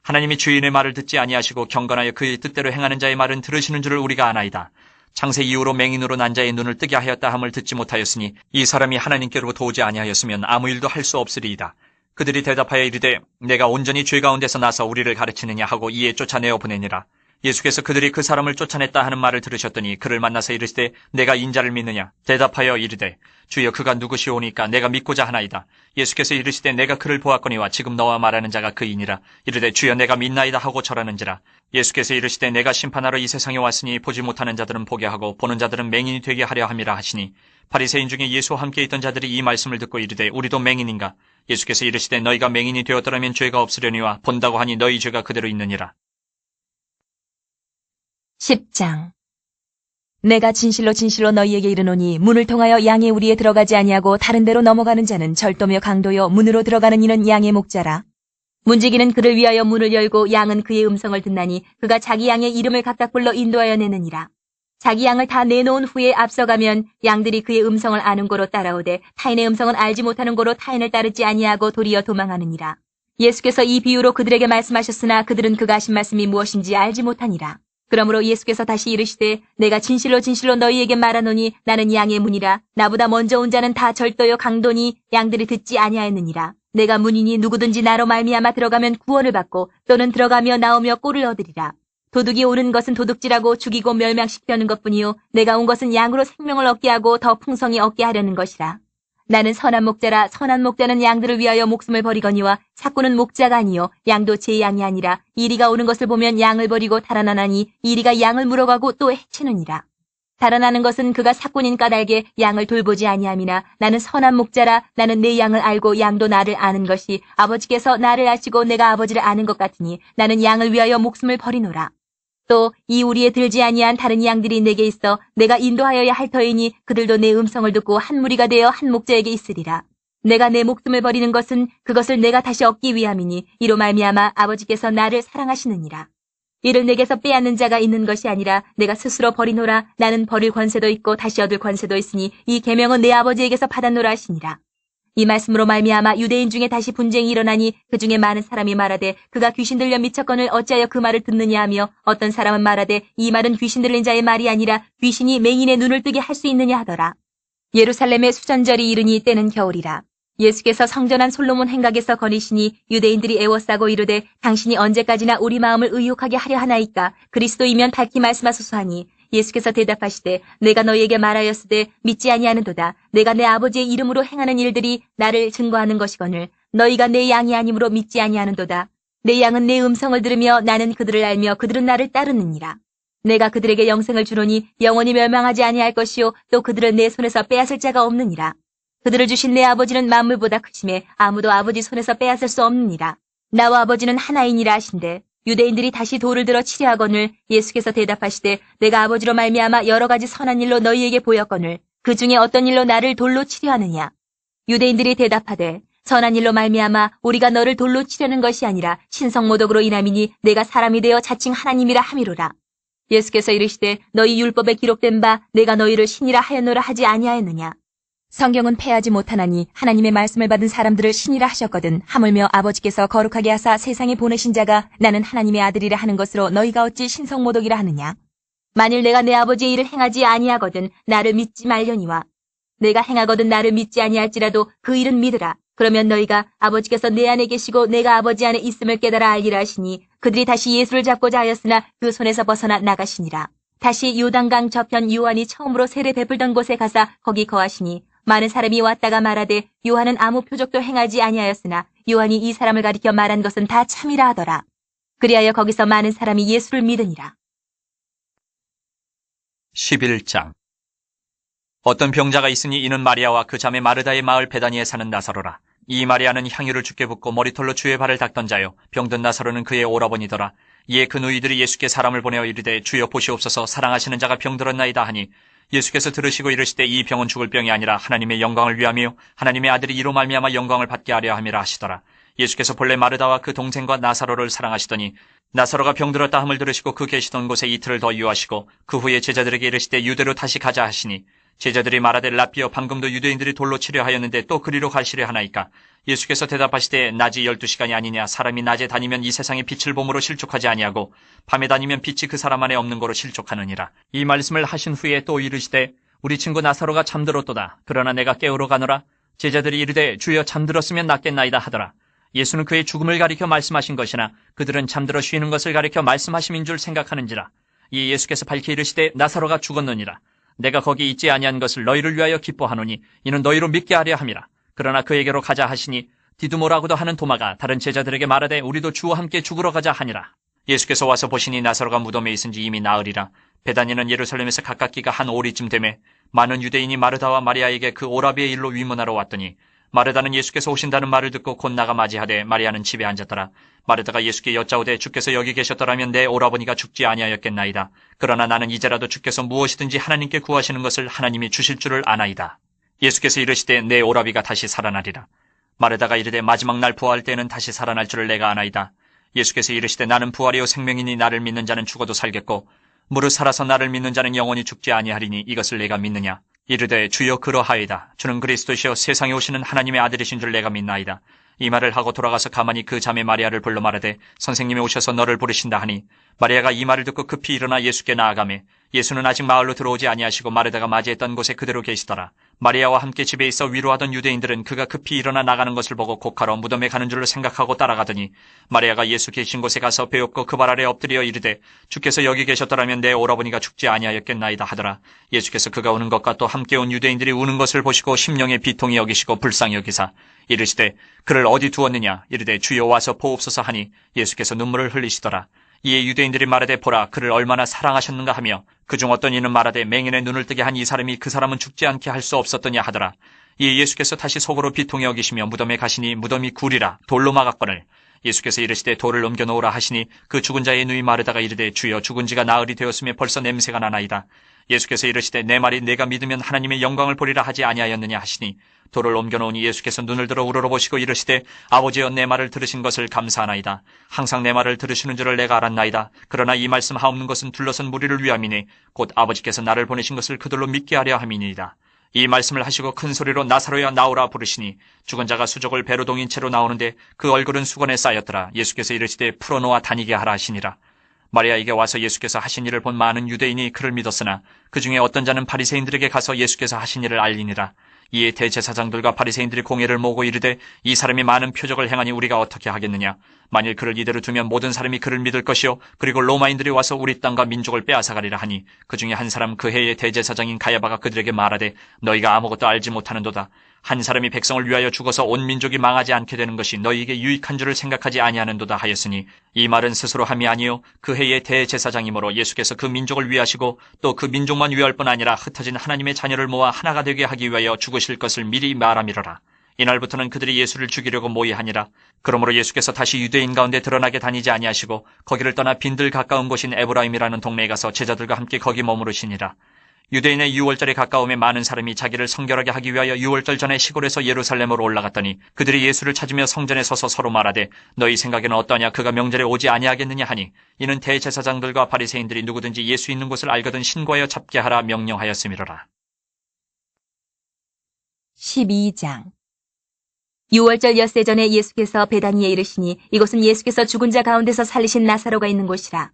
하나님이 주인의 말을 듣지 아니하시고 경건하여 그의 뜻대로 행하는 자의 말은 들으시는 줄을 우리가 아나이다. 창세 이후로 맹인으로 난 자의 눈을 뜨게 하였다 함을 듣지 못하였으니 이 사람이 하나님께로부터 오지 아니하였으면 아무 일도 할 수 없으리이다. 그들이 대답하여 이르되 내가 온전히 죄 가운데서 나서 우리를 가르치느냐 하고 이에 쫓아내어 보내니라. 예수께서 그들이 그 사람을 쫓아냈다 하는 말을 들으셨더니 그를 만나서 이르시되 내가 인자를 믿느냐? 대답하여 이르되 주여 그가 누구시오니까 내가 믿고자 하나이다. 예수께서 이르시되 내가 그를 보았거니와 지금 너와 말하는 자가 그이니라. 이르되 주여 내가 믿나이다 하고 절하는지라. 예수께서 이르시되 내가 심판하러 이 세상에 왔으니 보지 못하는 자들은 보게 하고 보는 자들은 맹인이 되게 하려 함이라 하시니, 바리새인 중에 예수와 함께 있던 자들이 이 말씀을 듣고 이르되 우리도 맹인인가? 예수께서 이르시되 너희가 맹인이 되었더라면 죄가 없으려니와 본다고 하니 너희 죄가 그대로 있느니라. 10장. 내가 진실로 진실로 너희에게 이르노니 문을 통하여 양의 우리에 들어가지 아니하고 다른 데로 넘어가는 자는 절도며 강도요 문으로 들어가는 이는 양의 목자라. 문지기는 그를 위하여 문을 열고 양은 그의 음성을 듣나니 그가 자기 양의 이름을 각각 불러 인도하여 내느니라. 자기 양을 다 내놓은 후에 앞서가면 양들이 그의 음성을 아는 고로 따라오되 타인의 음성은 알지 못하는 고로 타인을 따르지 아니하고 도리어 도망하느니라. 예수께서 이 비유로 그들에게 말씀하셨으나 그들은 그가 하신 말씀이 무엇인지 알지 못하니라. 그러므로 예수께서 다시 이르시되 내가 진실로 진실로 너희에게 말하노니 나는 양의 문이라. 나보다 먼저 온 자는 다 절도요 강도니 양들이 듣지 아니하였느니라. 내가 문이니 누구든지 나로 말미암아 들어가면 구원을 받고 또는 들어가며 나오며 꼴을 얻으리라. 도둑이 오는 것은 도둑질하고 죽이고 멸망시키려는 것뿐이요 내가 온 것은 양으로 생명을 얻게 하고 더 풍성히 얻게 하려는 것이라. 나는 선한 목자라. 선한 목자는 양들을 위하여 목숨을 버리거니와 삭구는 목자가 아니요 양도 제 양이 아니라 이리가 오는 것을 보면 양을 버리고 달아나나니 이리가 양을 물어가고 또 해치느니라. 달아나는 것은 그가 삭군인 까닭에 양을 돌보지 아니함이나 나는 선한 목자라. 나는 내 양을 알고 양도 나를 아는 것이 아버지께서 나를 아시고 내가 아버지를 아는 것 같으니 나는 양을 위하여 목숨을 버리노라. 또 이 우리에 들지 아니한 다른 양들이 내게 있어 내가 인도하여야 할 터이니 그들도 내 음성을 듣고 한 무리가 되어 한 목자에게 있으리라. 내가 내 목숨을 버리는 것은 그것을 내가 다시 얻기 위함이니 이로 말미암아 아버지께서 나를 사랑하시느니라. 이를 내게서 빼앗는 자가 있는 것이 아니라 내가 스스로 버리노라. 나는 버릴 권세도 있고 다시 얻을 권세도 있으니 이 계명은 내 아버지에게서 받았노라 하시니라. 이 말씀으로 말미암아 유대인 중에 다시 분쟁이 일어나니 그 중에 많은 사람이 말하되 그가 귀신 들려 미쳤거늘 어찌하여 그 말을 듣느냐 하며, 어떤 사람은 말하되 이 말은 귀신 들린 자의 말이 아니라 귀신이 맹인의 눈을 뜨게 할 수 있느냐 하더라. 예루살렘의 수전절이 이르니 때는 겨울이라. 예수께서 성전한 솔로몬 행각에서 거니시니 유대인들이 애워싸고 이르되 당신이 언제까지나 우리 마음을 의욕하게 하려 하나이까? 그리스도이면 밝히 말씀하소서 하니, 예수께서 대답하시되 내가 너희에게 말하였으되 믿지 아니하는도다. 내가 내 아버지의 이름으로 행하는 일들이 나를 증거하는 것이거늘 너희가 내 양이 아니므로 믿지 아니하는도다. 내 양은 내 음성을 들으며 나는 그들을 알며 그들은 나를 따르느니라. 내가 그들에게 영생을 주노니 영원히 멸망하지 아니할 것이요 또 그들은 내 손에서 빼앗을 자가 없느니라. 그들을 주신 내 아버지는 만물보다 크심에 아무도 아버지 손에서 빼앗을 수 없느니라. 나와 아버지는 하나이니라 하신대, 유대인들이 다시 돌을 들어 치려 하거늘 예수께서 대답하시되 내가 아버지로 말미암아 여러 가지 선한 일로 너희에게 보였거늘 그 중에 어떤 일로 나를 돌로 치려 하느냐. 유대인들이 대답하되 선한 일로 말미암아 우리가 너를 돌로 치려는 것이 아니라 신성모독으로 인함이니 내가 사람이 되어 자칭 하나님이라 함이로라. 예수께서 이르시되 너희 율법에 기록된 바 내가 너희를 신이라 하였노라 하지 아니하였느냐. 성경은 패하지 못하나니 하나님의 말씀을 받은 사람들을 신이라 하셨거든 하물며 아버지께서 거룩하게 하사 세상에 보내신 자가 나는 하나님의 아들이라 하는 것으로 너희가 어찌 신성모독이라 하느냐. 만일 내가 내 아버지의 일을 행하지 아니하거든 나를 믿지 말려니와 내가 행하거든 나를 믿지 아니할지라도 그 일은 믿으라. 그러면 너희가 아버지께서 내 안에 계시고 내가 아버지 안에 있음을 깨달아 알리라 하시니 그들이 다시 예수를 잡고자 하였으나 그 손에서 벗어나 나가시니라. 다시 요단강 저편 요한이 처음으로 세례 베풀던 곳에 가사 거기 거하시니 많은 사람이 왔다가 말하되 요한은 아무 표적도 행하지 아니하였으나 요한이 이 사람을 가리켜 말한 것은 다 참이라 하더라. 그리하여 거기서 많은 사람이 예수를 믿으니라. 11장. 어떤 병자가 있으니 이는 마리아와 그 자매 마르다의 마을 베다니에 사는 나사로라. 이 마리아는 향유를 주께 붓고 머리털로 주의 발을 닦던 자요 병든 나사로는 그의 오라버니더라. 이에 그 누이들이 예수께 사람을 보내어 이르되 주여 보시옵소서 사랑하시는 자가 병들었나이다 하니 예수께서 들으시고 이르시되 이 병은 죽을 병이 아니라 하나님의 영광을 위함이요 하나님의 아들이 이로 말미암아 영광을 받게 하려 함이라 하시더라. 예수께서 본래 마르다와 그 동생과 나사로를 사랑하시더니 나사로가 병들었다 함을 들으시고 그 계시던 곳에 이틀을 더 유하시고 그 후에 제자들에게 이르시되 유대로 다시 가자 하시니 제자들이 말하되 라삐여 방금도 유대인들이 돌로 치려 하였는데 또 그리로 가시려 하나이까. 예수께서 대답하시되 낮이 12시간이 아니냐. 사람이 낮에 다니면 이 세상의 빛을 봄으로 실족하지 아니하고 밤에 다니면 빛이 그 사람 안에 없는 거로 실족하느니라. 이 말씀을 하신 후에 또 이르시되 우리 친구 나사로가 잠들었도다. 그러나 내가 깨우러 가노라. 제자들이 이르되 주여 잠들었으면 낫겠나이다 하더라. 예수는 그의 죽음을 가리켜 말씀하신 것이나 그들은 잠들어 쉬는 것을 가리켜 말씀하심인 줄 생각하는지라. 이에 예수께서 밝히 이르시되 나사로가 죽었느니라. 내가 거기 있지 아니한 것을 너희를 위하여 기뻐하노니 이는 너희로 믿게 하려 함이라. 그러나 그에게로 가자 하시니 디두모라고도 하는 도마가 다른 제자들에게 말하되 우리도 주와 함께 죽으러 가자 하니라. 예수께서 와서 보시니 나사로가 무덤에 있은지 이미 나으리라. 베다니는 예루살렘에서 가깝기가 한 오리쯤 되매 많은 유대인이 마르다와 마리아에게 그 오라비의 일로 위문하러 왔더니 마르다는 예수께서 오신다는 말을 듣고 곧 나가 맞이하되 마리아는 집에 앉았더라. 마르다가 예수께 여짜오되 주께서 여기 계셨더라면 내 오라버니가 죽지 아니하였겠나이다. 그러나 나는 이제라도 주께서 무엇이든지 하나님께 구하시는 것을 하나님이 주실 줄을 아나이다. 예수께서 이르시되 내 오라비가 다시 살아나리라. 마르다가 이르되 마지막 날 부활 때는 다시 살아날 줄을 내가 아나이다. 예수께서 이르시되 나는 부활이요 생명이니 나를 믿는 자는 죽어도 살겠고 무릇 살아서 나를 믿는 자는 영원히 죽지 아니하리니 이것을 내가 믿느냐. 이르되 주여 그러하이다. 주는 그리스도시요 세상에 오시는 하나님의 아들이신 줄 내가 믿나이다. 이 말을 하고 돌아가서 가만히 그 자매 마리아를 불러 말하되 선생님이 오셔서 너를 부르신다 하니 마리아가 이 말을 듣고 급히 일어나 예수께 나아가매 예수는 아직 마을로 들어오지 아니하시고 마르다가 맞이했던 곳에 그대로 계시더라. 마리아와 함께 집에 있어 위로하던 유대인들은 그가 급히 일어나 나가는 것을 보고 곡하러 무덤에 가는 줄로 생각하고 따라가더니 마리아가 예수 계신 곳에 가서 배웁고 그 발 아래 엎드려 이르되 주께서 여기 계셨더라면 내 오라버니가 죽지 아니하였겠나이다 하더라. 예수께서 그가 우는 것과 또 함께 온 유대인들이 우는 것을 보시고 심령의 비통이 여기시고 불쌍히 여기사 이르시되 그를 어디 두었느냐. 이르되 주여 와서 보옵소서 하니 예수께서 눈물을 흘리시더라. 이에 유대인들이 말하되 보라 그를 얼마나 사랑하셨는가 하며 그중 어떤 이는 말하되 맹인의 눈을 뜨게 한 이 사람이 그 사람은 죽지 않게 할 수 없었더냐 하더라. 이에 예수께서 다시 속으로 비통히 여기시며 무덤에 가시니 무덤이 굴이라 돌로 막았거늘 예수께서 이르시되 돌을 옮겨 놓으라 하시니 그 죽은 자의 누이 마르다가 이르되 주여 죽은 지가 나흘이 되었으며 벌써 냄새가 나나이다. 예수께서 이르시되 내 말이 내가 믿으면 하나님의 영광을 보리라 하지 아니하였느냐 하시니 돌을 옮겨놓으니 예수께서 눈을 들어 우러러보시고 이르시되 아버지여 내 말을 들으신 것을 감사하나이다. 항상 내 말을 들으시는 줄을 내가 알았나이다. 그러나 이 말씀 하옵는 것은 둘러선 무리를 위함이니 곧 아버지께서 나를 보내신 것을 그들로 믿게 하려 함이니이다. 이 말씀을 하시고 큰 소리로 나사로야 나오라 부르시니 죽은 자가 수족을 배로 동인 채로 나오는데 그 얼굴은 수건에 쌓였더라. 예수께서 이르시되 풀어놓아 다니게 하라 하시니라. 마리아에게 와서 예수께서 하신 일을 본 많은 유대인이 그를 믿었으나 그 중에 어떤 자는 바리새인들에게 가서 예수께서 하신 일을 알리니라. 이에 대제사장들과 바리새인들이 공회를 모으고 이르되 이 사람이 많은 표적을 행하니 우리가 어떻게 하겠느냐. 만일 그를 이대로 두면 모든 사람이 그를 믿을 것이요 그리고 로마인들이 와서 우리 땅과 민족을 빼앗아가리라 하니 그 중에 한 사람 그 해의 대제사장인 가야바가 그들에게 말하되 너희가 아무것도 알지 못하는도다. 한 사람이 백성을 위하여 죽어서 온 민족이 망하지 않게 되는 것이 너희에게 유익한 줄을 생각하지 아니하는도다 하였으니 이 말은 스스로 함이 아니요 그 해의 대제사장이므로 예수께서 그 민족을 위하시고 또 그 민족만 위할 뿐 아니라 흩어진 하나님의 자녀를 모아 하나가 되게 하기 위하여 죽으실 것을 미리 말함이로라. 이날부터는 그들이 예수를 죽이려고 모의하니라. 그러므로 예수께서 다시 유대인 가운데 드러나게 다니지 아니하시고 거기를 떠나 빈들 가까운 곳인 에브라임이라는 동네에 가서 제자들과 함께 거기 머무르시니라. 유대인의 유월절에 가까움에 많은 사람이 자기를 성결하게 하기 위하여 유월절 전에 시골에서 예루살렘으로 올라갔더니 그들이 예수를 찾으며 성전에 서서 서로 말하되 너희 생각에는 어떠냐 그가 명절에 오지 아니하겠느냐 하니 이는 대제사장들과 바리새인들이 누구든지 예수 있는 곳을 알거든 신고하여 잡게 하라 명령하였음이로라. 12장 6월절 엿새 전에 예수께서 베다니에 이르시니 이곳은 예수께서 죽은 자 가운데서 살리신 나사로가 있는 곳이라.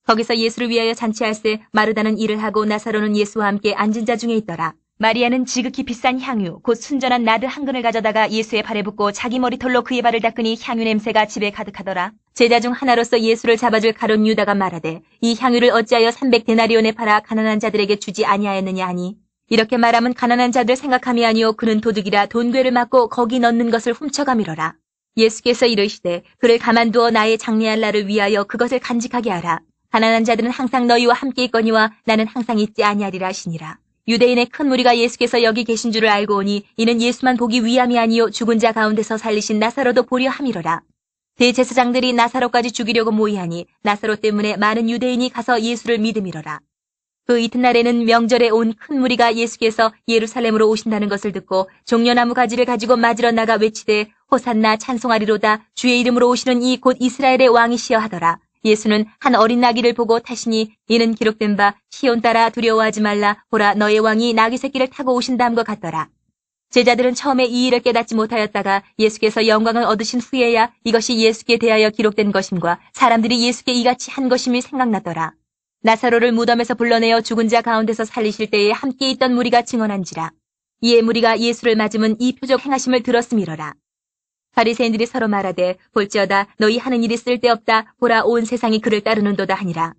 거기서 예수를 위하여 잔치할세 마르다는 일을 하고 나사로는 예수와 함께 앉은 자 중에 있더라. 마리아는 지극히 비싼 향유 곧 순전한 나드 한 근을 가져다가 예수의 발에 붓고 자기 머리털로 그의 발을 닦으니 향유 냄새가 집에 가득하더라. 제자 중 하나로서 예수를 잡아줄 가룟 유다가 말하되 이 향유를 어찌하여 300데나리온에 팔아 가난한 자들에게 주지 아니하였느냐 하니 이렇게 말하면 가난한 자들 생각함이 아니요 그는 도둑이라 돈괴를 맞고 거기 넣는 것을 훔쳐가미러라. 예수께서 이르시되 그를 가만두어 나의 장례할 날을 위하여 그것을 간직하게 하라. 가난한 자들은 항상 너희와 함께 있거니와 나는 항상 있지 아니하리라 하시니라. 유대인의 큰 무리가 예수께서 여기 계신 줄을 알고 오니 이는 예수만 보기 위함이 아니요 죽은 자 가운데서 살리신 나사로도 보려 함이로라. 대제사장들이 나사로까지 죽이려고 모의하니 나사로 때문에 많은 유대인이 가서 예수를 믿음이로라. 그 이튿날에는 명절에 온 큰 무리가 예수께서 예루살렘으로 오신다는 것을 듣고 종려나무 가지를 가지고 맞으러 나가 외치되 호산나 찬송하리로다 주의 이름으로 오시는 이 곧 이스라엘의 왕이시여 하더라. 예수는 한 어린 나귀를 보고 타시니 이는 기록된 바 시온 따라 두려워하지 말라 보라 너의 왕이 나귀 새끼를 타고 오신다함과 같더라. 제자들은 처음에 이 일을 깨닫지 못하였다가 예수께서 영광을 얻으신 후에야 이것이 예수께 대하여 기록된 것임과 사람들이 예수께 이같이 한 것임이 생각났더라. 나사로를 무덤에서 불러내어 죽은 자 가운데서 살리실 때에 함께 있던 무리가 증언한지라. 이에 무리가 예수를 맞으면 이 표적 행하심을 들었음이러라. 바리새인들이 서로 말하되 볼지어다 너희 하는 일이 쓸데없다 보라 온 세상이 그를 따르는도다 하니라.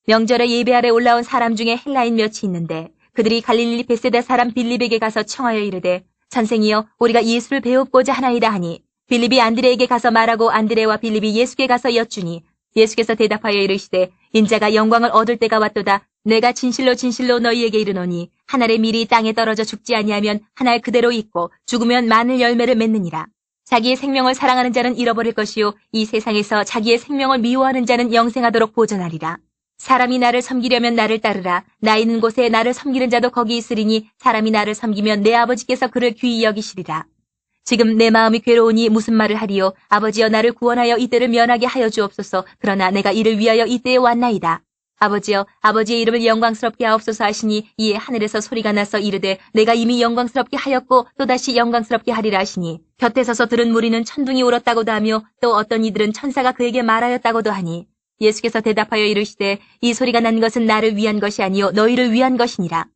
명절에 예배하러 올라온 사람 중에 헬라인 몇이 있는데 그들이 갈릴리 베세다 사람 빌립에게 가서 청하여 이르되 선생이여 우리가 예수를 배웁고자 하나이다 하니 빌립이 안드레에게 가서 말하고 안드레와 빌립이 예수께 가서 여쭈니 예수께서 대답하여 이르시되 인자가 영광을 얻을 때가 왔도다. 내가 진실로 진실로 너희에게 이르노니 한 알의 밀이 땅에 떨어져 죽지 아니하면 한 알 그대로 있고 죽으면 많은 열매를 맺느니라. 자기의 생명을 사랑하는 자는 잃어버릴 것이요 이 세상에서 자기의 생명을 미워하는 자는 영생하도록 보존하리라. 사람이 나를 섬기려면 나를 따르라. 나 있는 곳에 나를 섬기는 자도 거기 있으리니 사람이 나를 섬기면 내 아버지께서 그를 귀히 여기시리라. 지금 내 마음이 괴로우니 무슨 말을 하리요. 아버지여 나를 구원하여 이때를 면하게 하여 주옵소서. 그러나 내가 이를 위하여 이때에 왔나이다. 아버지여 아버지의 이름을 영광스럽게 하옵소서 하시니 이에 하늘에서 소리가 나서 이르되 내가 이미 영광스럽게 하였고 또다시 영광스럽게 하리라 하시니 곁에 서서 들은 무리는 천둥이 울었다고도 하며 또 어떤 이들은 천사가 그에게 말하였다고도 하니 예수께서 대답하여 이르시되 이 소리가 난 것은 나를 위한 것이 아니요 너희를 위한 것이니라.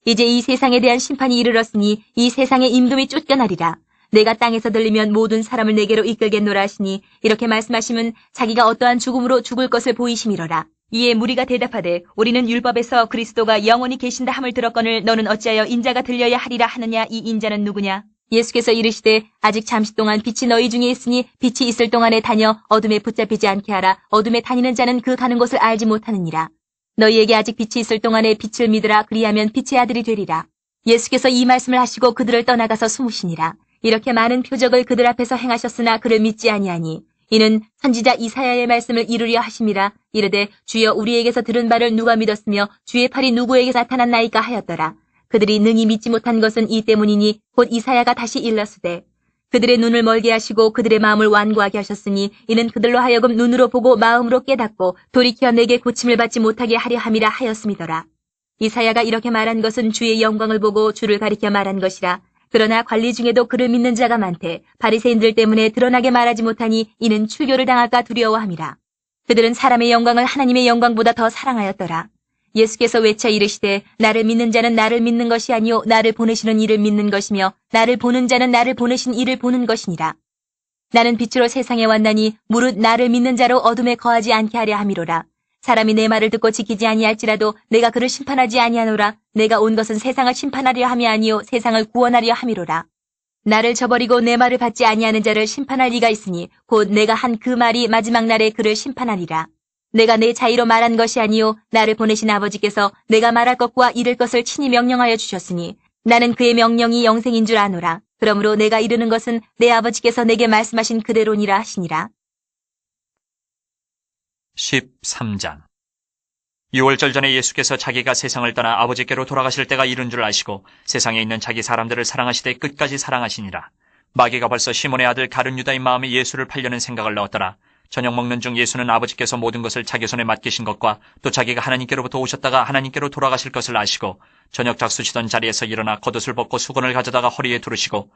이제 이 세상에 대한 심판이 이르렀으니 이 세상의 임금이 쫓겨나리라. 내가 땅에서 들리면 모든 사람을 내게로 이끌겠노라 하시니 이렇게 말씀하시면 자기가 어떠한 죽음으로 죽을 것을 보이심이로라. 이에 무리가 대답하되 우리는 율법에서 그리스도가 영원히 계신다 함을 들었거늘 너는 어찌하여 인자가 들려야 하리라 하느냐. 이 인자는 누구냐. 예수께서 이르시되 아직 잠시 동안 빛이 너희 중에 있으니 빛이 있을 동안에 다녀 어둠에 붙잡히지 않게 하라. 어둠에 다니는 자는 그 가는 곳을 알지 못하느니라. 너희에게 아직 빛이 있을 동안에 빛을 믿으라. 그리하면 빛의 아들이 되리라. 예수께서 이 말씀을 하시고 그들을 떠나가서 숨으시니라. 이렇게 많은 표적을 그들 앞에서 행하셨으나 그를 믿지 아니하니 이는 선지자 이사야의 말씀을 이루려 하심이라. 이르되 주여 우리에게서 들은 바를 누가 믿었으며 주의 팔이 누구에게 나타났나이까 하였더라. 그들이 능히 믿지 못한 것은 이 때문이니 곧 이사야가 다시 일렀으되 그들의 눈을 멀게 하시고 그들의 마음을 완고하게 하셨으니 이는 그들로 하여금 눈으로 보고 마음으로 깨닫고 돌이켜 내게 고침을 받지 못하게 하려 함이라 하였음이더라. 이사야가 이렇게 말한 것은 주의 영광을 보고 주를 가리켜 말한 것이라. 그러나 관리 중에도 그를 믿는 자가 많되 바리새인들 때문에 드러나게 말하지 못하니 이는 출교를 당할까 두려워함이라. 그들은 사람의 영광을 하나님의 영광보다 더 사랑하였더라. 예수께서 외쳐 이르시되 나를 믿는 자는 나를 믿는 것이 아니요 나를 보내시는 이를 믿는 것이며 나를 보는 자는 나를 보내신 이를 보는 것이니라. 나는 빛으로 세상에 왔나니 무릇 나를 믿는 자로 어둠에 거하지 않게 하려 함이로라. 사람이 내 말을 듣고 지키지 아니할지라도 내가 그를 심판하지 아니하노라. 내가 온 것은 세상을 심판하려 함이 아니요 세상을 구원하려 함이로라. 나를 저버리고 내 말을 받지 아니하는 자를 심판할 이가 있으니 곧 내가 한 그 말이 마지막 날에 그를 심판하리라. 내가 내 자의로 말한 것이 아니요 나를 보내신 아버지께서 내가 말할 것과 이를 것을 친히 명령하여 주셨으니 나는 그의 명령이 영생인 줄 아노라. 그러므로 내가 이르는 것은 내 아버지께서 내게 말씀하신 그대로니라 하시니라. 13장 6월절 전에 예수께서 자기가 세상을 떠나 아버지께로 돌아가실 때가 이른 줄 아시고 세상에 있는 자기 사람들을 사랑하시되 끝까지 사랑하시니라. 마귀가 벌써 시몬의 아들 가룟 유다인 마음에 예수를 팔려는 생각을 넣었더라. 저녁 먹는 중 예수는 아버지께서 모든 것을 자기 손에 맡기신 것과 또 자기가 하나님께로부터 오셨다가 하나님께로 돌아가실 것을 아시고 저녁 작수시던 자리에서 일어나 겉옷을 벗고 수건을 가져다가 허리에 두르시고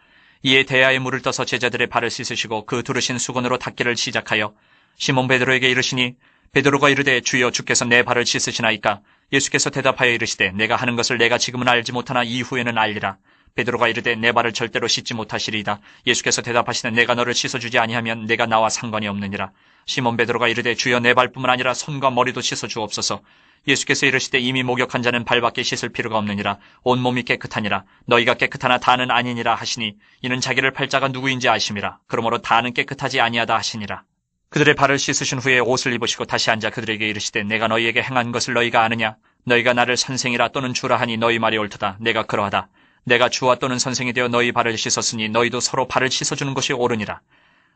이에 대야에 물을 떠서 제자들의 발을 씻으시고 그 두르신 수건으로 닦기를 시작하여 시몬 베드로에게 이르시니 베드로가 이르되 주여 주께서 내 발을 씻으시나이까? 예수께서 대답하여 이르시되 내가 하는 것을 내가 지금은 알지 못하나 이후에는 알리라. 베드로가 이르되 내 발을 절대로 씻지 못하시리이다. 예수께서 대답하시되 내가 너를 씻어주지 아니하면 내가 나와 상관이 없느니라. 시몬 베드로가 이르되 주여 내 발뿐만 아니라 손과 머리도 씻어주옵소서. 예수께서 이르시되 이미 목욕한 자는 발밖에 씻을 필요가 없느니라. 온몸이 깨끗하니라. 너희가 깨끗하나 다는 아니니라 하시니 이는 자기를 팔 자가 누구인지 아심이라. 그러므로 다는 깨끗하지 아니하다 하시니라. 그들의 발을 씻으신 후에 옷을 입으시고 다시 앉아 그들에게 이르시되 내가 너희에게 행한 것을 너희가 아느냐? 너희가 나를 선생이라 또는 주라 하니 너희 말이 옳도다. 내가 그러하다. 내가 주와 또는 선생이 되어 너희 발을 씻었으니 너희도 서로 발을 씻어주는 것이 옳으니라.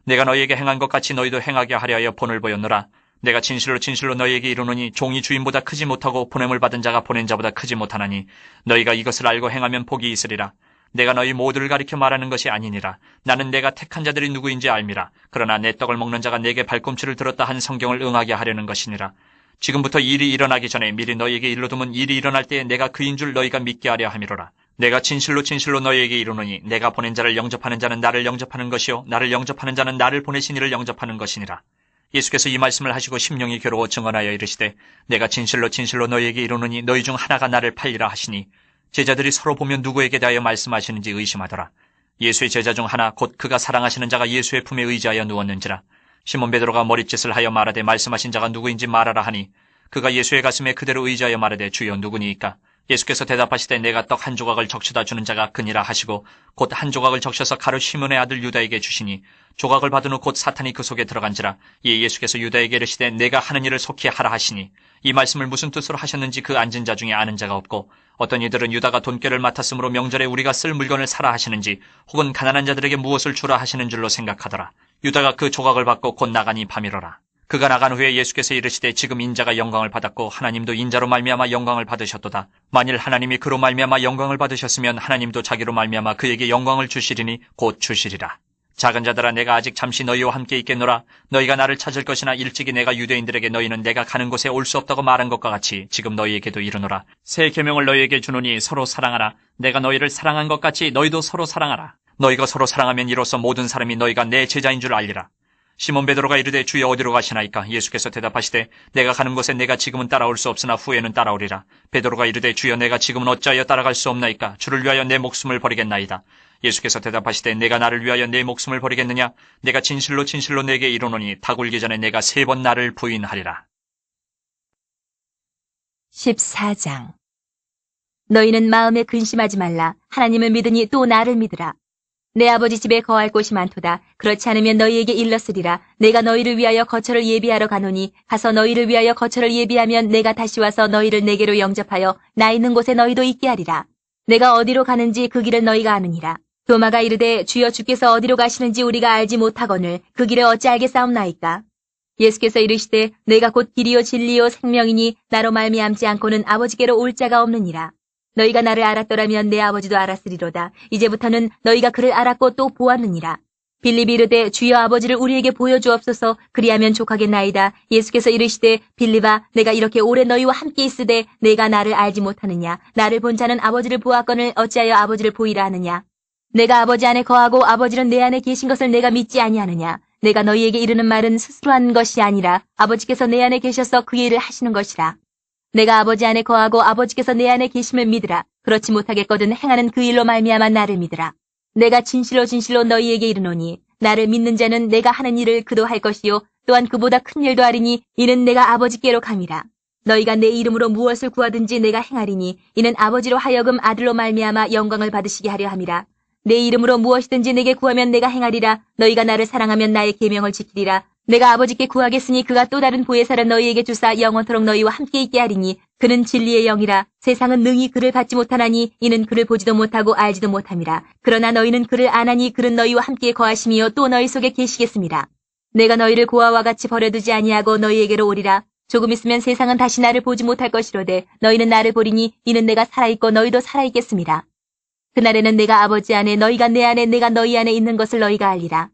내가 너희에게 행한 것 같이 너희도 행하게 하려 본을 보였노라. 내가 진실로 진실로 너희에게 이르노니 종이 주인보다 크지 못하고 보냄을 받은 자가 보낸 자보다 크지 못하나니 너희가 이것을 알고 행하면 복이 있으리라. 내가 너희 모두를 가리켜 말하는 것이 아니니라. 나는 내가 택한 자들이 누구인지 알미라. 그러나 내 떡을 먹는 자가 내게 발꿈치를 들었다 한 성경을 응하게 하려는 것이니라. 지금부터 일이 일어나기 전에 미리 너희에게 일러두면 일이 일어날 때에 내가 그인 줄 너희가 믿게 하려 함이로라. 내가 진실로 진실로 너희에게 이르노니 내가 보낸 자를 영접하는 자는 나를 영접하는 것이요 나를 영접하는 자는 나를 보내신 이를 영접하는 것이니라. 예수께서 이 말씀을 하시고 심령이 괴로워 증언하여 이르시되 내가 진실로 진실로 너희에게 이르노니 너희 중 하나가 나를 팔리라 하시니 제자들이 서로 보면 누구에게 대하여 말씀하시는지 의심하더라. 예수의 제자 중 하나 곧 그가 사랑하시는 자가 예수의 품에 의지하여 누웠는지라. 시몬 베드로가 머릿짓을 하여 말하되 말씀하신 자가 누구인지 말하라 하니 그가 예수의 가슴에 그대로 의지하여 말하되 주여 누구니이까? 예수께서 대답하시되 내가 떡 한 조각을 적셔다 주는 자가 그니라 하시고 곧 한 조각을 적셔서 가룟 시몬의 아들 유다에게 주시니 조각을 받은 후 곧 사탄이 그 속에 들어간지라. 이에 예수께서 유다에게 이르시되 내가 하는 일을 속히 하라 하시니 이 말씀을 무슨 뜻으로 하셨는지 그 앉은 자 중에 아는 자가 없고 어떤 이들은 유다가 돈꾀를 맡았으므로 명절에 우리가 쓸 물건을 사라 하시는지 혹은 가난한 자들에게 무엇을 주라 하시는 줄로 생각하더라. 유다가 그 조각을 받고 곧 나가니 밤이로라. 그가 나간 후에 예수께서 이르시되 지금 인자가 영광을 받았고 하나님도 인자로 말미암아 영광을 받으셨도다. 만일 하나님이 그로 말미암아 영광을 받으셨으면 하나님도 자기로 말미암아 그에게 영광을 주시리니 곧 주시리라. 작은 자들아 내가 아직 잠시 너희와 함께 있겠노라. 너희가 나를 찾을 것이나 일찍이 내가 유대인들에게 너희는 내가 가는 곳에 올 수 없다고 말한 것과 같이 지금 너희에게도 이르노라. 새 계명을 너희에게 주노니 서로 사랑하라. 내가 너희를 사랑한 것 같이 너희도 서로 사랑하라. 너희가 서로 사랑하면 이로써 모든 사람이 너희가 내 제자인 줄 알리라. 시몬 베드로가 이르되 주여 어디로 가시나이까? 예수께서 대답하시되 내가 가는 곳에 내가 지금은 따라올 수 없으나 후에는 따라오리라. 베드로가 이르되 주여 내가 지금은 어찌하여 따라갈 수 없나이까? 주를 위하여 내 목숨을 버리겠나이다. 예수께서 대답하시되 내가 나를 위하여 내 목숨을 버리겠느냐? 내가 진실로 진실로 내게 이르노니 닭 울기 전에 내가 3번 나를 부인하리라. 14장 너희는 마음에 근심하지 말라. 하나님을 믿으니 또 나를 믿으라. 내 아버지 집에 거할 곳이 많도다. 그렇지 않으면 너희에게 일렀으리라. 내가 너희를 위하여 거처를 예비하러 가노니 가서 너희를 위하여 거처를 예비하면 내가 다시 와서 너희를 내게로 영접하여 나 있는 곳에 너희도 있게 하리라. 내가 어디로 가는지 그 길을 너희가 아느니라. 도마가 이르되 주여 주께서 어디로 가시는지 우리가 알지 못하거늘 그 길을 어찌 알겠사옵나이까? 예수께서 이르시되 내가 곧 길이요 진리요 생명이니 나로 말미암지 않고는 아버지께로 올 자가 없느니라. 너희가 나를 알았더라면 내 아버지도 알았으리로다. 이제부터는 너희가 그를 알았고 또 보았느니라. 빌립이 이르되 주여 아버지를 우리에게 보여주옵소서. 그리하면 족하겠나이다. 예수께서 이르시되 빌립아 내가 이렇게 오래 너희와 함께 있으되 내가 나를 알지 못하느냐? 나를 본 자는 아버지를 보았거늘 어찌하여 아버지를 보이라 하느냐? 내가 아버지 안에 거하고 아버지는 내 안에 계신 것을 내가 믿지 아니하느냐? 내가 너희에게 이르는 말은 스스로 한 것이 아니라 아버지께서 내 안에 계셔서 그 일을 하시는 것이라. 내가 아버지 안에 거하고 아버지께서 내 안에 계심을 믿으라. 그렇지 못하겠거든 행하는 그 일로 말미암아 나를 믿으라. 내가 진실로 진실로 너희에게 이르노니 나를 믿는 자는 내가 하는 일을 그도 할 것이요 또한 그보다 큰 일도 하리니 이는 내가 아버지께로 감이라. 너희가 내 이름으로 무엇을 구하든지 내가 행하리니 이는 아버지로 하여금 아들로 말미암아 영광을 받으시게 하려 함이라. 내 이름으로 무엇이든지 내게 구하면 내가 행하리라. 너희가 나를 사랑하면 나의 계명을 지키리라. 내가 아버지께 구하겠으니 그가 또 다른 보혜사를 너희에게 주사 영원토록 너희와 함께 있게 하리니 그는 진리의 영이라 세상은 능히 그를 받지 못하나니 이는 그를 보지도 못하고 알지도 못함이라. 그러나 너희는 그를 아나니 그는 너희와 함께 거하심이요 또 너희 속에 계시겠습니다. 내가 너희를 고아와 같이 버려두지 아니하고 너희에게로 오리라. 조금 있으면 세상은 다시 나를 보지 못할 것이로되 너희는 나를 보리니 이는 내가 살아있고 너희도 살아있겠습니다. 그날에는 내가 아버지 안에 너희가 내 안에 내가 너희 안에 있는 것을 너희가 알리라.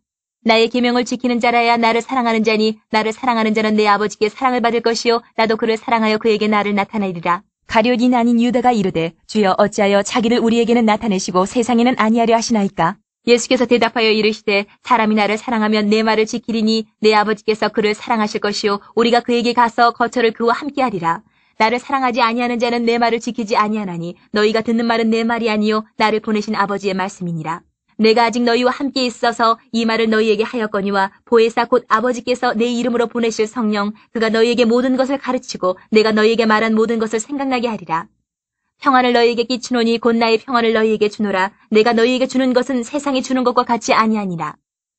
나의 계명을 지키는 자라야 나를 사랑하는 자니 나를 사랑하는 자는 내 아버지께 사랑을 받을 것이요 나도 그를 사랑하여 그에게 나를 나타내리라. 가룟인 아닌 유다가 이르되 주여 어찌하여 자기를 우리에게는 나타내시고 세상에는 아니하려 하시나이까? 예수께서 대답하여 이르시되 사람이 나를 사랑하면 내 말을 지키리니 내 아버지께서 그를 사랑하실 것이요 우리가 그에게 가서 거처를 그와 함께하리라. 나를 사랑하지 아니하는 자는 내 말을 지키지 아니하나니 너희가 듣는 말은 내 말이 아니요 나를 보내신 아버지의 말씀이니라. 내가 아직 너희와 함께 있어서 이 말을 너희에게 하였거니와 보혜사 곧 아버지께서 내 이름으로 보내실 성령 그가 너희에게 모든 것을 가르치고 내가 너희에게 말한 모든 것을 생각나게 하리라. 평안을 너희에게 끼치노니 곧 나의 평안을 너희에게 주노라. 내가 너희에게 주는 것은 세상이 주는 것과 같이 아니하니라.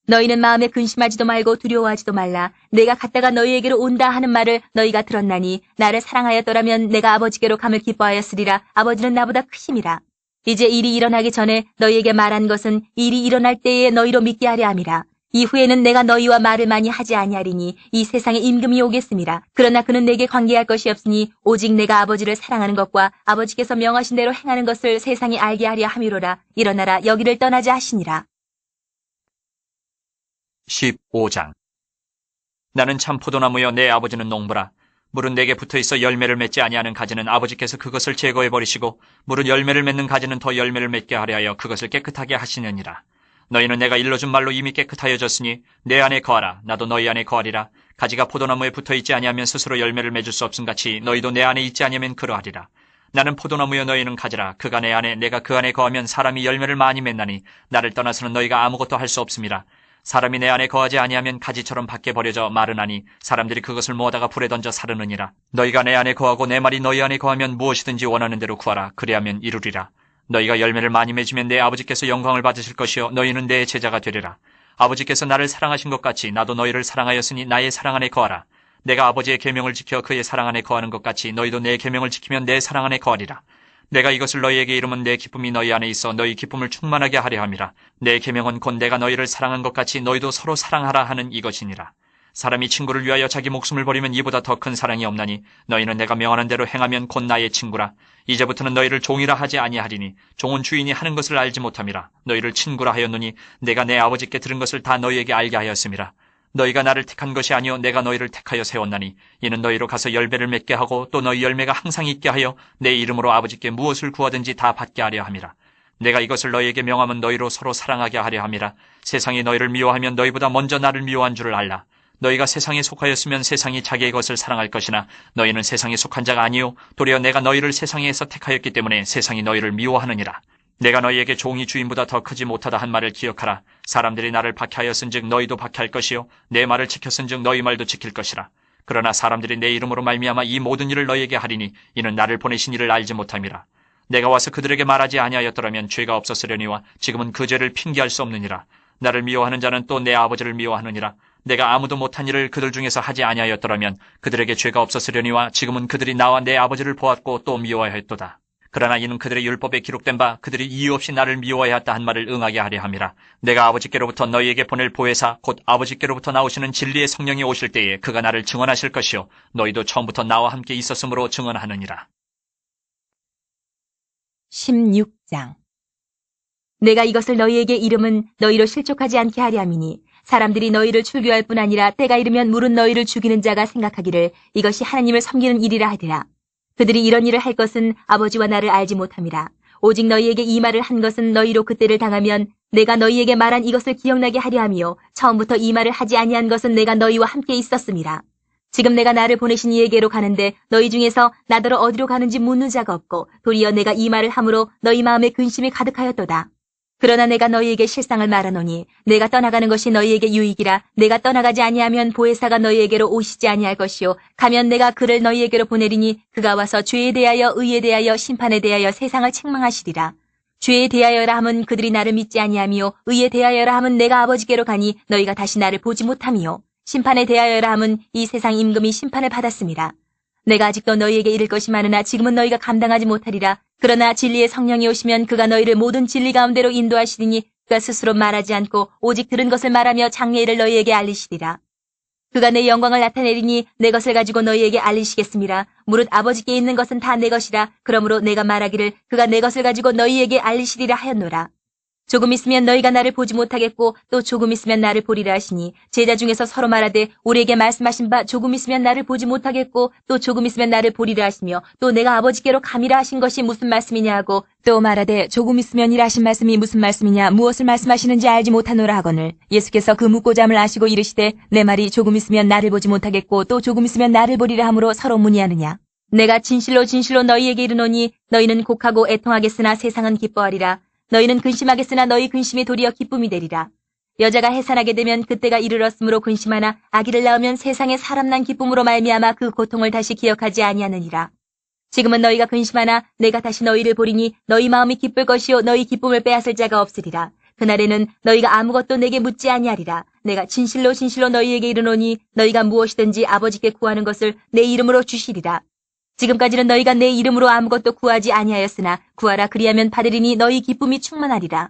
너희는 마음에 근심하지도 말고 두려워하지도 말라. 내가 갔다가 너희에게로 온다 하는 말을 너희가 들었나니 나를 사랑하였더라면 내가 아버지께로 감을 기뻐하였으리라. 아버지는 나보다 크심이라. 이제 일이 일어나기 전에 너희에게 말한 것은 일이 일어날 때에 너희로 믿게 하려 함이라. 이후에는 내가 너희와 말을 많이 하지 아니하리니 이 세상에 임금이 오겠음이라. 그러나 그는 내게 관계할 것이 없으니 오직 내가 아버지를 사랑하는 것과 아버지께서 명하신 대로 행하는 것을 세상이 알게 하려 함이로라. 일어나라 여기를 떠나자 하시니라. 15장. 나는 참 포도나무여 내 아버지는 농부라. 물은 내게 붙어있어 열매를 맺지 아니하는 가지는 아버지께서 그것을 제거해버리시고 물은 열매를 맺는 가지는 더 열매를 맺게 하려 하여 그것을 깨끗하게 하시느니라. 너희는 내가 일러준 말로 이미 깨끗하여졌으니 내 안에 거하라. 나도 너희 안에 거하리라. 가지가 포도나무에 붙어있지 아니하면 스스로 열매를 맺을 수 없음같이 너희도 내 안에 있지 아니하면 그러하리라. 나는 포도나무여 너희는 가지라. 그가 내 안에 내가 그 안에 거하면 사람이 열매를 많이 맺나니 나를 떠나서는 너희가 아무것도 할 수 없음이라. 사람이 내 안에 거하지 아니하면 가지처럼 밖에 버려져 마르나니 사람들이 그것을 모아다가 불에 던져 사르느니라. 너희가 내 안에 거하고 내 말이 너희 안에 거하면 무엇이든지 원하는 대로 구하라. 그리하면 이루리라. 너희가 열매를 많이 맺으면 내 아버지께서 영광을 받으실 것이요 너희는 내 제자가 되리라. 아버지께서 나를 사랑하신 것 같이 나도 너희를 사랑하였으니 나의 사랑 안에 거하라. 내가 아버지의 계명을 지켜 그의 사랑 안에 거하는 것 같이 너희도 내 계명을 지키면 내 사랑 안에 거하리라. 내가 이것을 너희에게 이르면 내 기쁨이 너희 안에 있어 너희 기쁨을 충만하게 하려 함이라. 내 계명은 곧 내가 너희를 사랑한 것 같이 너희도 서로 사랑하라 하는 이것이니라. 사람이 친구를 위하여 자기 목숨을 버리면 이보다 더 큰 사랑이 없나니 너희는 내가 명하는 대로 행하면 곧 나의 친구라. 이제부터는 너희를 종이라 하지 아니하리니 종은 주인이 하는 것을 알지 못함이라. 너희를 친구라 하였노니 내가 내 아버지께 들은 것을 다 너희에게 알게 하였음이라. 너희가 나를 택한 것이 아니요 내가 너희를 택하여 세웠나니 이는 너희로 가서 열매를 맺게 하고 또 너희 열매가 항상 있게 하여 내 이름으로 아버지께 무엇을 구하든지 다 받게 하려 함이라. 내가 이것을 너희에게 명하면 너희로 서로 사랑하게 하려 함이라. 세상이 너희를 미워하면 너희보다 먼저 나를 미워한 줄을 알라. 너희가 세상에 속하였으면 세상이 자기의 것을 사랑할 것이나 너희는 세상에 속한 자가 아니요 도리어 내가 너희를 세상에서 택하였기 때문에 세상이 너희를 미워하느니라. 내가 너희에게 종이 주인보다 더 크지 못하다 한 말을 기억하라. 사람들이 나를 박해하였은즉 너희도 박해할 것이요 내 말을 지켰은즉 너희 말도 지킬 것이라. 그러나 사람들이 내 이름으로 말미암아 이 모든 일을 너희에게 하리니 이는 나를 보내신 이를 알지 못함이라. 내가 와서 그들에게 말하지 아니하였더라면 죄가 없었으려니와 지금은 그 죄를 핑계할 수 없느니라. 나를 미워하는 자는 또 내 아버지를 미워하느니라. 내가 아무도 못한 일을 그들 중에서 하지 아니하였더라면 그들에게 죄가 없었으려니와 지금은 그들이 나와 내 아버지를 보았고 또 미워하였도다. 그러나 이는 그들의 율법에 기록된 바 그들이 이유 없이 나를 미워하였다 한 말을 응하게 하려 함이라. 내가 아버지께로부터 너희에게 보낼 보혜사 곧 아버지께로부터 나오시는 진리의 성령이 오실 때에 그가 나를 증언하실 것이요 너희도 처음부터 나와 함께 있었으므로 증언하느니라. 16장. 내가 이것을 너희에게 이름은 너희로 실족하지 않게 하려 함이니 사람들이 너희를 출교할 뿐 아니라 때가 이르면 물은 너희를 죽이는 자가 생각하기를 이것이 하나님을 섬기는 일이라 하리라. 그들이 이런 일을 할 것은 아버지와 나를 알지 못함이라. 오직 너희에게 이 말을 한 것은 너희로 그때를 당하면 내가 너희에게 말한 이것을 기억나게 하려 함이요 처음부터 이 말을 하지 아니한 것은 내가 너희와 함께 있었음이라. 지금 내가 나를 보내신 이에게로 가는데 너희 중에서 나더러 어디로 가는지 묻는 자가 없고 도리어 내가 이 말을 함으로 너희 마음에 근심이 가득하였도다. 그러나 내가 너희에게 실상을 말하노니 내가 떠나가는 것이 너희에게 유익이라. 내가 떠나가지 아니하면 보혜사가 너희에게로 오시지 아니할 것이요 가면 내가 그를 너희에게로 보내리니 그가 와서 죄에 대하여 의에 대하여 심판에 대하여 세상을 책망하시리라. 죄에 대하여라 함은 그들이 나를 믿지 아니하미요 의에 대하여라 함은 내가 아버지께로 가니 너희가 다시 나를 보지 못함이요 심판에 대하여라 함은 이 세상 임금이 심판을 받았습니다. 내가 아직도 너희에게 이를 것이 많으나 지금은 너희가 감당하지 못하리라. 그러나 진리의 성령이 오시면 그가 너희를 모든 진리 가운데로 인도하시리니 그가 스스로 말하지 않고 오직 들은 것을 말하며 장래 일을 너희에게 알리시리라. 그가 내 영광을 나타내리니 내 것을 가지고 너희에게 알리시겠습니다. 무릇 아버지께 있는 것은 다 내 것이라. 그러므로 내가 말하기를 그가 내 것을 가지고 너희에게 알리시리라 하였노라. 조금 있으면 너희가 나를 보지 못하겠고 또 조금 있으면 나를 보리라 하시니 제자 중에서 서로 말하되 우리에게 말씀하신 바 조금 있으면 나를 보지 못하겠고 또 조금 있으면 나를 보리라 하시며 또 내가 아버지께로 감이라 하신 것이 무슨 말씀이냐 하고 또 말하되 조금 있으면이라 하신 말씀이 무슨 말씀이냐 무엇을 말씀하시는지 알지 못하노라 하거늘 예수께서 그 묻고자 함을 아시고 이르시되 내 말이 조금 있으면 나를 보지 못하겠고 또 조금 있으면 나를 보리라 하므로 서로 문의하느냐. 내가 진실로 진실로 너희에게 이르노니 너희는 곡하고 애통하겠으나 세상은 기뻐하리라. 너희는 근심하겠으나 너희 근심이 도리어 기쁨이 되리라. 여자가 해산하게 되면 그때가 이르렀으므로 근심하나 아기를 낳으면 세상에 사람 난 기쁨으로 말미암아 그 고통을 다시 기억하지 아니하느니라. 지금은 너희가 근심하나 내가 다시 너희를 보리니 너희 마음이 기쁠 것이요 너희 기쁨을 빼앗을 자가 없으리라. 그날에는 너희가 아무것도 내게 묻지 아니하리라. 내가 진실로 진실로 너희에게 이르노니 너희가 무엇이든지 아버지께 구하는 것을 내 이름으로 주시리라. 지금까지는 너희가 내 이름으로 아무것도 구하지 아니하였으나 구하라 그리하면 받으리니 너희 기쁨이 충만하리라.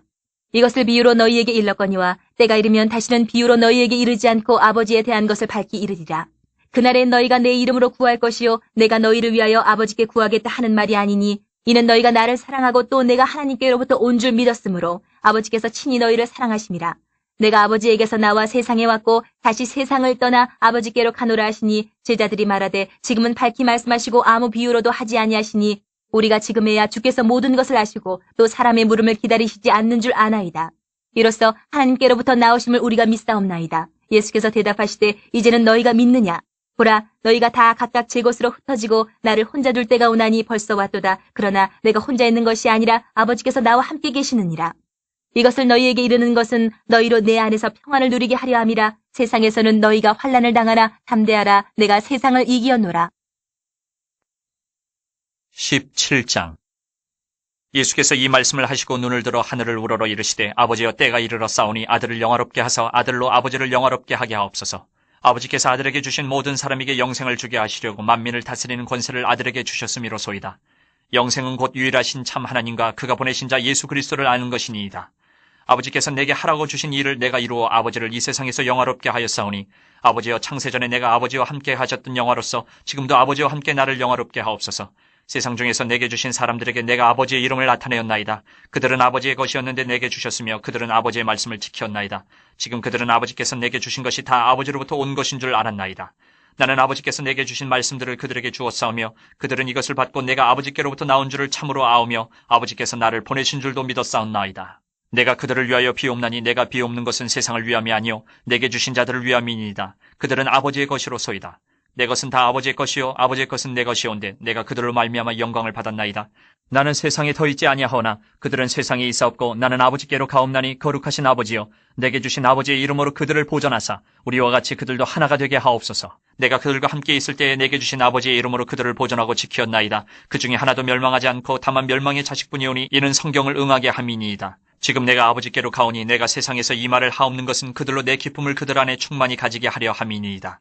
이것을 비유로 너희에게 일렀거니와 때가 이르면 다시는 비유로 너희에게 이르지 않고 아버지에 대한 것을 밝히 이르리라. 그날에 너희가 내 이름으로 구할 것이요 내가 너희를 위하여 아버지께 구하겠다 하는 말이 아니니 이는 너희가 나를 사랑하고 또 내가 하나님께로부터 온 줄 믿었으므로 아버지께서 친히 너희를 사랑하심이라. 내가 아버지에게서 나와 세상에 왔고 다시 세상을 떠나 아버지께로 가노라 하시니 제자들이 말하되 지금은 밝히 말씀하시고 아무 비유로도 하지 아니하시니 우리가 지금에야 주께서 모든 것을 아시고 또 사람의 물음을 기다리시지 않는 줄 아나이다. 이로써 하나님께로부터 나오심을 우리가 믿사옵나이다. 예수께서 대답하시되 이제는 너희가 믿느냐? 보라 너희가 다 각각 제 곳으로 흩어지고 나를 혼자 둘 때가 오나니 벌써 왔도다. 그러나 내가 혼자 있는 것이 아니라 아버지께서 나와 함께 계시느니라. 이것을 너희에게 이르는 것은 너희로 내 안에서 평안을 누리게 하려 함이라. 세상에서는 너희가 환난을 당하나 담대하라. 내가 세상을 이기었노라. 17장 예수께서 이 말씀을 하시고 눈을 들어 하늘을 우러러 이르시되 아버지여 때가 이르러 싸우니 아들을 영화롭게 하사 아들로 아버지를 영화롭게 하게 하옵소서. 아버지께서 아들에게 주신 모든 사람에게 영생을 주게 하시려고 만민을 다스리는 권세를 아들에게 주셨음이로소이다. 영생은 곧 유일하신 참 하나님과 그가 보내신 자 예수 그리스도를 아는 것이니이다. 아버지께서 내게 하라고 주신 일을 내가 이루어 아버지를 이 세상에서 영화롭게 하였사오니 아버지여 창세전에 내가 아버지와 함께 하셨던 영화로서 지금도 아버지와 함께 나를 영화롭게 하옵소서. 세상 중에서 내게 주신 사람들에게 내가 아버지의 이름을 나타내었나이다. 그들은 아버지의 것이었는데 내게 주셨으며 그들은 아버지의 말씀을 지켰나이다. 지금 그들은 아버지께서 내게 주신 것이 다 아버지로부터 온 것인 줄 알았나이다. 나는 아버지께서 내게 주신 말씀들을 그들에게 주었사오며 그들은 이것을 받고 내가 아버지께로부터 나온 줄을 참으로 아오며 아버지께서 나를 보내신 줄도 믿었사옵나이다. 내가 그들을 위하여 비옵나니 내가 비옵는 것은 세상을 위함이 아니요 내게 주신 자들을 위함이니이다. 그들은 아버지의 것이로소이다. 내 것은 다 아버지의 것이요 아버지의 것은 내 것이온데 내가 그들로 말미암아 영광을 받았나이다. 나는 세상에 더 있지 아니하오나 그들은 세상에 있사옵고 나는 아버지께로 가옵나니 거룩하신 아버지여 내게 주신 아버지의 이름으로 그들을 보존하사 우리와 같이 그들도 하나가 되게 하옵소서. 내가 그들과 함께 있을 때에 내게 주신 아버지의 이름으로 그들을 보존하고 지키었나이다. 그 중에 하나도 멸망하지 않고 다만 멸망의 자식뿐이오니 이는 성경을 응하게 함이니이다. 지금 내가 아버지께로 가오니 내가 세상에서 이 말을 하옵는 것은 그들로 내 기쁨을 그들 안에 충만히 가지게 하려 함이니이다.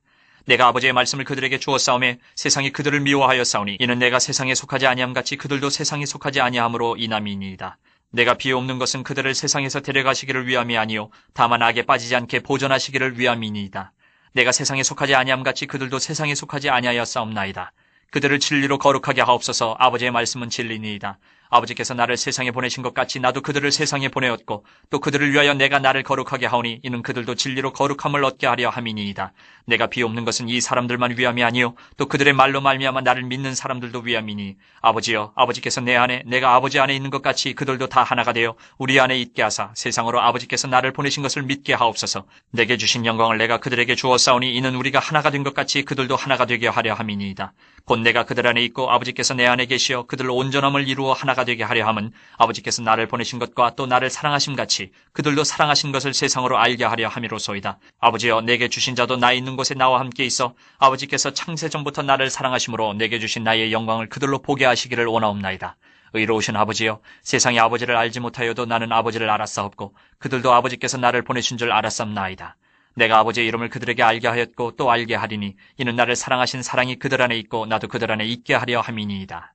내가 아버지의 말씀을 그들에게 주었사오매 세상이 그들을 미워하였사오니 이는 내가 세상에 속하지 아니함같이 그들도 세상에 속하지 아니함으로 인함이니이다. 내가 비옵는 것은 그들을 세상에서 데려가시기를 위함이 아니요 다만 악에 빠지지 않게 보존하시기를 위함이니이다. 내가 세상에 속하지 아니함같이 그들도 세상에 속하지 아니하였사옵나이다. 그들을 진리로 거룩하게 하옵소서. 아버지의 말씀은 진리니이다. 아버지께서 나를 세상에 보내신 것 같이 나도 그들을 세상에 보내었고 또 그들을 위하여 내가 나를 거룩하게 하오니 이는 그들도 진리로 거룩함을 얻게 하려 함이니이다. 내가 비옵는 것은 이 사람들만 위함이 아니요 또 그들의 말로 말미암아 나를 믿는 사람들도 위함이니 아버지여 아버지께서 내 안에 내가 아버지 안에 있는 것 같이 그들도 다 하나가 되어 우리 안에 있게 하사 세상으로 아버지께서 나를 보내신 것을 믿게 하옵소서. 내게 주신 영광을 내가 그들에게 주었사오니 이는 우리가 하나가 된 것 같이 그들도 하나가 되게 하려 함이니이다. 곧 내가 그들 안에 있고 아버지께서 내 안에 계시어 그들로 온전함을 이루어 하나가 되게 하려 함은 아버지께서 나를 보내신 것과 또 나를 사랑하심 같이 그들도 사랑하신 것을 세상으로 알게 하려 함이로소이다. 아버지여 내게 주신 자도 나 있는 곳에 나와 함께 있어 아버지께서 창세전부터 나를 사랑하심으로 내게 주신 나의 영광을 그들로 보게 하시기를 원하옵나이다. 의로우신 아버지여 세상이 아버지를 알지 못하여도 나는 아버지를 알았사옵고 그들도 아버지께서 나를 보내신 줄 알았사옵나이다. 내가 아버지의 이름을 그들에게 알게 하였고 또 알게 하리니 이는 나를 사랑하신 사랑이 그들 안에 있고 나도 그들 안에 있게 하려 함이니이다.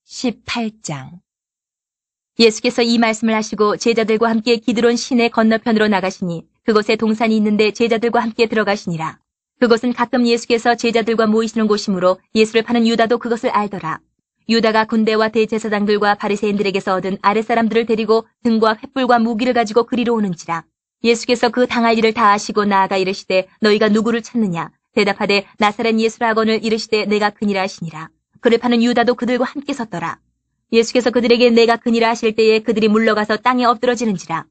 18장. 예수께서 이 말씀을 하시고 제자들과 함께 기드론 시내 건너편으로 나가시니 그곳에 동산이 있는데 제자들과 함께 들어가시니라. 그곳은 가끔 예수께서 제자들과 모이시는 곳이므로 예수를 파는 유다도 그것을 알더라. 유다가 군대와 대제사장들과 바리새인들에게서 얻은 아랫사람들을 데리고 등과 횃불과 무기를 가지고 그리로 오는지라. 예수께서 그 당할 일을 다 아시고 나아가 이르시되 너희가 누구를 찾느냐? 대답하되 나사렛 예수라 하거늘 이르시되 내가 그니라 하시니라. 그를 파는 유다도 그들과 함께 섰더라. 예수께서 그들에게 내가 그니라 하실 때에 그들이 물러가서 땅에 엎드러지는지라.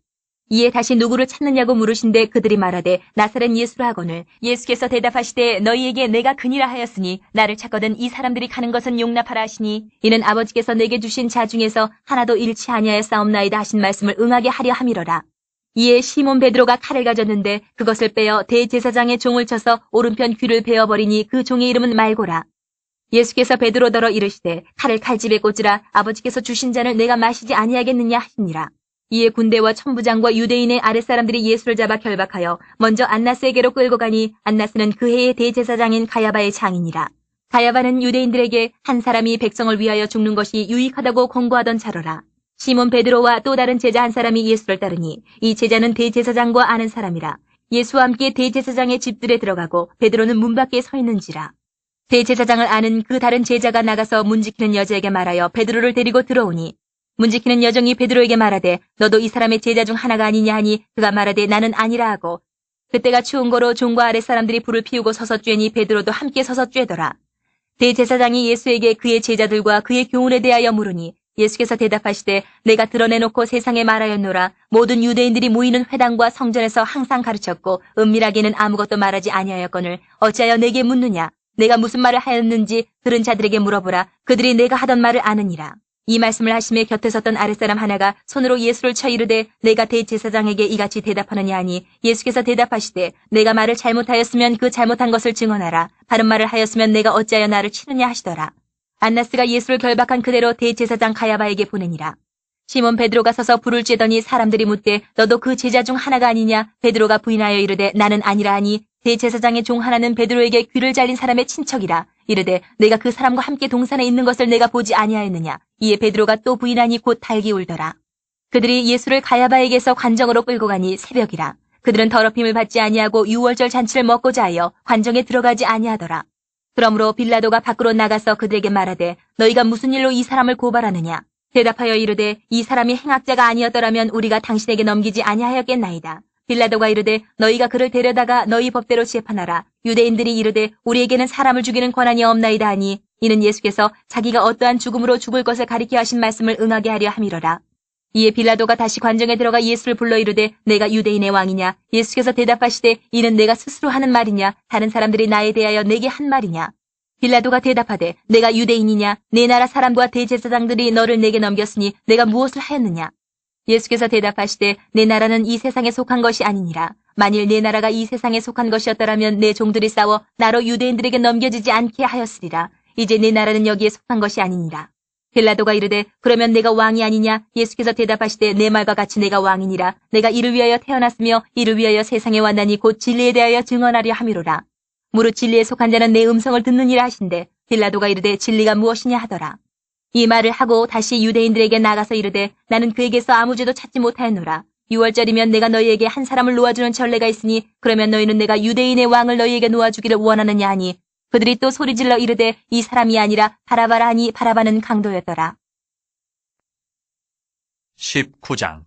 이에 다시 누구를 찾느냐고 물으신데 그들이 말하되 나사렛 예수라 하거늘 예수께서 대답하시되 너희에게 내가 그니라 하였으니 나를 찾거든 이 사람들이 가는 것은 용납하라 하시니 이는 아버지께서 내게 주신 자 중에서 하나도 잃지 아니하였사옵나이다 하신 말씀을 응하게 하려 함이로라. 이에 시몬 베드로가 칼을 가졌는데 그것을 빼어 대제사장의 종을 쳐서 오른편 귀를 베어버리니 그 종의 이름은 말고라. 예수께서 베드로더러 이르시되 칼을 칼집에 꽂으라. 아버지께서 주신 잔을 내가 마시지 아니하겠느냐 하시니라. 이에 군대와 천부장과 유대인의 아랫사람들이 예수를 잡아 결박하여 먼저 안나스에게로 끌고 가니 안나스는 그 해의 대제사장인 가야바의 장이니라. 가야바는 유대인들에게 한 사람이 백성을 위하여 죽는 것이 유익하다고 권고하던 자로라. 시몬 베드로와 또 다른 제자 한 사람이 예수를 따르니 이 제자는 대제사장과 아는 사람이라. 예수와 함께 대제사장의 집들에 들어가고 베드로는 문 밖에 서 있는지라. 대제사장을 아는 그 다른 제자가 나가서 문지키는 여자에게 말하여 베드로를 데리고 들어오니 문지키는 여종이 베드로에게 말하되 너도 이 사람의 제자 중 하나가 아니냐 하니 그가 말하되 나는 아니라 하고 그때가 추운 거로 종과 아랫사람들이 불을 피우고 서서 쬐니 베드로도 함께 서서 쬐더라. 대제사장이 예수에게 그의 제자들과 그의 교훈에 대하여 물으니 예수께서 대답하시되 내가 드러내놓고 세상에 말하였노라. 모든 유대인들이 모이는 회당과 성전에서 항상 가르쳤고 은밀하게는 아무것도 말하지 아니하였거늘 어찌하여 내게 묻느냐. 내가 무슨 말을 하였는지 들은 자들에게 물어보라. 그들이 내가 하던 말을 아느니라. 이 말씀을 하심에 곁에 섰던 아랫사람 하나가 손으로 예수를 쳐 이르되 내가 대제사장에게 이같이 대답하느냐 하니 예수께서 대답하시되 내가 말을 잘못하였으면 그 잘못한 것을 증언하라. 바른 말을 하였으면 내가 어찌하여 나를 치느냐 하시더라. 안나스가 예수를 결박한 그대로 대제사장 가야바에게 보내니라. 시몬 베드로가 서서 불을 쬐더니 사람들이 묻되 너도 그 제자 중 하나가 아니냐? 베드로가 부인하여 이르되 나는 아니라 하니 대제사장의 종 하나는 베드로에게 귀를 잘린 사람의 친척이라. 이르되 내가 그 사람과 함께 동산에 있는 것을 내가 보지 아니하였느냐. 이에 베드로가 또 부인하니 곧 달기 울더라. 그들이 예수를 가야바에게서 관정으로 끌고 가니 새벽이라. 그들은 더럽힘을 받지 아니하고 유월절 잔치를 먹고자 하여 관정에 들어가지 아니하더라. 그러므로 빌라도가 밖으로 나가서 그들에게 말하되 너희가 무슨 일로 이 사람을 고발하느냐. 대답하여 이르되 이 사람이 행악자가 아니었더라면 우리가 당신에게 넘기지 아니하였겠나이다. 빌라도가 이르되 너희가 그를 데려다가 너희 법대로 재판하라. 유대인들이 이르되 우리에게는 사람을 죽이는 권한이 없나이다 하니 이는 예수께서 자기가 어떠한 죽음으로 죽을 것을 가리켜 하신 말씀을 응하게 하려 함이로라. 이에 빌라도가 다시 관정에 들어가 예수를 불러 이르되 내가 유대인의 왕이냐. 예수께서 대답하시되 이는 내가 스스로 하는 말이냐 다른 사람들이 나에 대하여 내게 한 말이냐. 빌라도가 대답하되 내가 유대인이냐. 내 나라 사람과 대제사장들이 너를 내게 넘겼으니 내가 무엇을 하였느냐. 예수께서 대답하시되 내 나라는 이 세상에 속한 것이 아니니라. 만일 내 나라가 이 세상에 속한 것이었더라면 내 종들이 싸워 나로 유대인들에게 넘겨지지 않게 하였으리라. 이제 내 나라는 여기에 속한 것이 아니니라. 빌라도가 이르되 그러면 내가 왕이 아니냐. 예수께서 대답하시되 내 말과 같이 내가 왕이니라. 내가 이를 위하여 태어났으며 이를 위하여 세상에 왔나니 곧 진리에 대하여 증언하려 함이로라. 무릇 진리에 속한 자는 내 음성을 듣느니라 하신대 빌라도가 이르되 진리가 무엇이냐 하더라. 이 말을 하고 다시 유대인들에게 나가서 이르되 나는 그에게서 아무 죄도 찾지 못하였노라. 6월절이면 내가 너희에게 한 사람을 놓아주는 전례가 있으니 그러면 너희는 내가 유대인의 왕을 너희에게 놓아주기를 원하느냐 하니 그들이 또 소리질러 이르되 이 사람이 아니라 바라바라 하니 바라바는 강도였더라. 19장.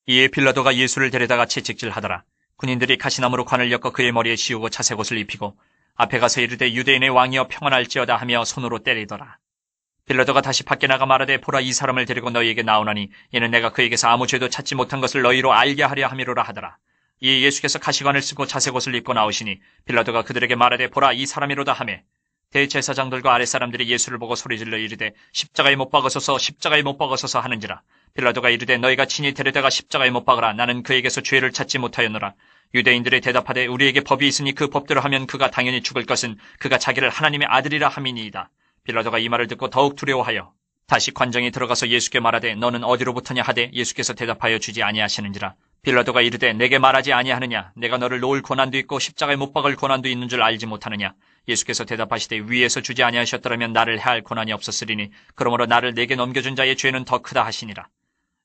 이에 빌라도가 예수를 데려다가 채찍질하더라. 군인들이 가시나무로 관을 엮어 그의 머리에 씌우고 자색 옷을 입히고 앞에 가서 이르되 유대인의 왕이여 평안할지어다 하며 손으로 때리더라. 빌라도가 다시 밖에 나가 말하되 보라 이 사람을 데리고 너희에게 나오나니 이는 내가 그에게서 아무 죄도 찾지 못한 것을 너희로 알게 하려 함이로라 하더라. 이에 예수께서 가시관을 쓰고 자색 옷을 입고 나오시니 빌라도가 그들에게 말하되 보라 이 사람이로다 하매 대제사장들과 아랫사람들이 예수를 보고 소리질러 이르되 십자가에 못 박으소서 십자가에 못 박으소서 하는지라. 빌라도가 이르되 너희가 친히 데려다가 십자가에 못 박으라. 나는 그에게서 죄를 찾지 못하였노라. 유대인들이 대답하되 우리에게 법이 있으니 그 법대로 하면 그가 당연히 죽을 것은 그가 자기를 하나님의 아들이라 함이니이다. 빌라도가 이 말을 듣고 더욱 두려워하여 다시 관정에 들어가서 예수께 말하되 너는 어디로부터냐 하되 예수께서 대답하여 주지 아니하시는지라. 빌라도가 이르되 내게 말하지 아니하느냐? 내가 너를 놓을 고난도 있고 십자가에 못 박을 고난도 있는 줄 알지 못하느냐? 예수께서 대답하시되 위에서 주지 아니하셨더라면 나를 해할 고난이 없었으리니 그러므로 나를 내게 넘겨준 자의 죄는 더 크다 하시니라.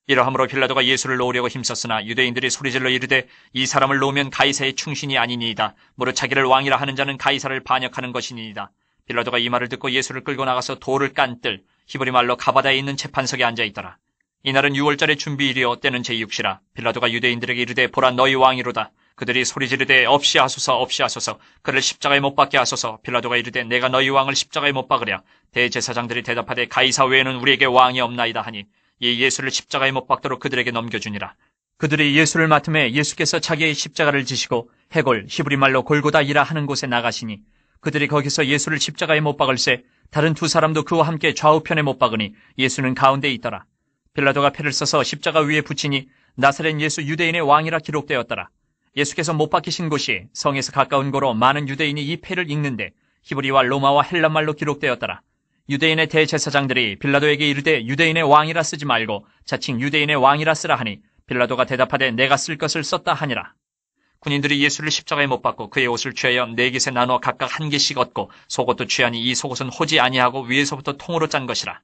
이러함으로 빌라도가 예수를 놓으려고 힘썼으나 유대인들이 소리질러 이르되 이 사람을 놓으면 가이사의 충신이 아니니이다. 무릇 자기를 왕이라 하는 자는 가이사를 반역하는 것이니이다. 빌라도가 이 말을 듣고 예수를 끌고 나가서 돌을 깐 뜰 히브리 말로 가바다에 있는 재판석에 앉아 있더라. 이날은 6월절의 준비일이요 때는 제6시라. 빌라도가 유대인들에게 이르되 보라 너희 왕이로다. 그들이 소리 지르되 없이 하소서 없이 하소서 그를 십자가에 못 박게 하소서. 빌라도가 이르되 내가 너희 왕을 십자가에 못 박으랴. 대제사장들이 대답하되 가이사 외에는 우리에게 왕이 없나이다 하니 이 예수를 십자가에 못 박도록 그들에게 넘겨주니라. 그들이 예수를 맡음에 예수께서 자기의 십자가를 지시고 해골 히브리 말로 골고다이라 하는 곳에 나가시니 그들이 거기서 예수를 십자가에 못 박을새 다른 두 사람도 그와 함께 좌우편에 못 박으니 예수는 가운데 있더라. 빌라도가 패를 써서 십자가 위에 붙이니 나사렛 예수 유대인의 왕이라 기록되었더라. 예수께서 못 박히신 곳이 성에서 가까운 고로 많은 유대인이 이 패를 읽는데 히브리와 로마와 헬란말로 기록되었더라. 유대인의 대제사장들이 빌라도에게 이르되 유대인의 왕이라 쓰지 말고 자칭 유대인의 왕이라 쓰라 하니 빌라도가 대답하되 내가 쓸 것을 썼다 하니라. 군인들이 예수를 십자가에 못 박고 그의 옷을 취하여 네 깃에 나누어 각각 한 개씩 얻고 속옷도 취하니 이 속옷은 호지 아니하고 위에서부터 통으로 짠 것이라.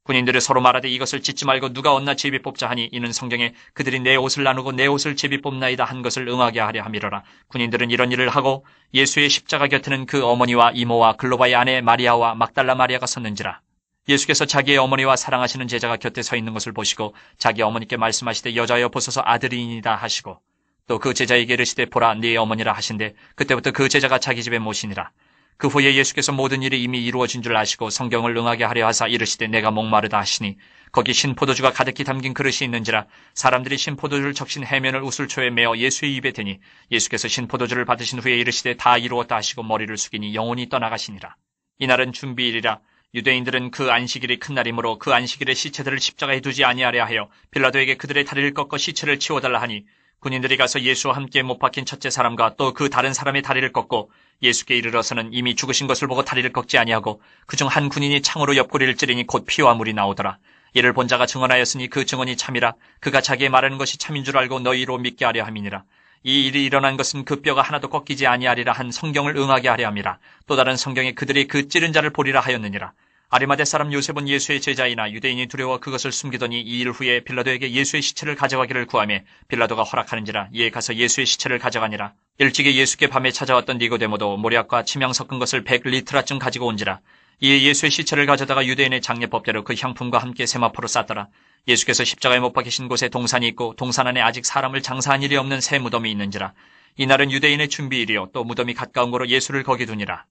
군인들이 서로 말하되 이것을 찢지 말고 누가 얻나 제비 뽑자 하니 이는 성경에 그들이 내 옷을 나누고 내 옷을 제비 뽑나이다 한 것을 응하게 하려 함이로라. 군인들은 이런 일을 하고 예수의 십자가 곁에는 그 어머니와 이모와 글로바의 아내 마리아와 막달라 마리아가 섰는지라. 예수께서 자기의 어머니와 사랑하시는 제자가 곁에 서 있는 것을 보시고 자기 어머니께 말씀하시되 여자여 보소서 아들이니이다 하시고 또 그 제자에게 이르시되 보라 네 어머니라 하신대 그때부터 그 제자가 자기 집에 모시니라. 그 후에 예수께서 모든 일이 이미 이루어진 줄 아시고 성경을 응하게 하려 하사 이르시되 내가 목마르다 하시니 거기 신포도주가 가득히 담긴 그릇이 있는지라. 사람들이 신포도주를 적신 해면을 우슬초에 메어 예수의 입에 대니 예수께서 신포도주를 받으신 후에 이르시되 다 이루었다 하시고 머리를 숙이니 영혼이 떠나가시니라. 이날은 준비일이라. 유대인들은 그 안식일이 큰 날이므로 그 안식일에 시체들을 십자가에 두지 아니하려 하여 빌라도에게 그들의 다리를 꺾어 시체를 치워달라 하니 군인들이 가서 예수와 함께 못 박힌 첫째 사람과 또 그 다른 사람의 다리를 꺾고 예수께 이르러서는 이미 죽으신 것을 보고 다리를 꺾지 아니하고 그중 한 군인이 창으로 옆구리를 찌르니 곧 피와 물이 나오더라. 이를 본 자가 증언하였으니 그 증언이 참이라. 그가 자기의 말하는 것이 참인 줄 알고 너희로 믿게 하려 함이니라. 이 일이 일어난 것은 그 뼈가 하나도 꺾이지 아니하리라 한 성경을 응하게 하려 함이라. 또 다른 성경에 그들이 그 찌른 자를 보리라 하였느니라. 아리마대 사람 요셉은 예수의 제자이나 유대인이 두려워 그것을 숨기더니 이 일 후에 빌라도에게 예수의 시체를 가져가기를 구하며 빌라도가 허락하는지라. 이에 가서 예수의 시체를 가져가니라. 일찍이 예수께 밤에 찾아왔던 니고데모도 모략과 침향 섞은 것을 100리트라쯤 가지고 온지라. 이에 예수의 시체를 가져다가 유대인의 장례법대로 그 향품과 함께 세마포로 쌌더라. 예수께서 십자가에 못 박히신 곳에 동산이 있고 동산 안에 아직 사람을 장사한 일이 없는 새 무덤이 있는지라. 이날은 유대인의 준비일이요 또 무덤이 가까운 고로 예수를 거기 두니라.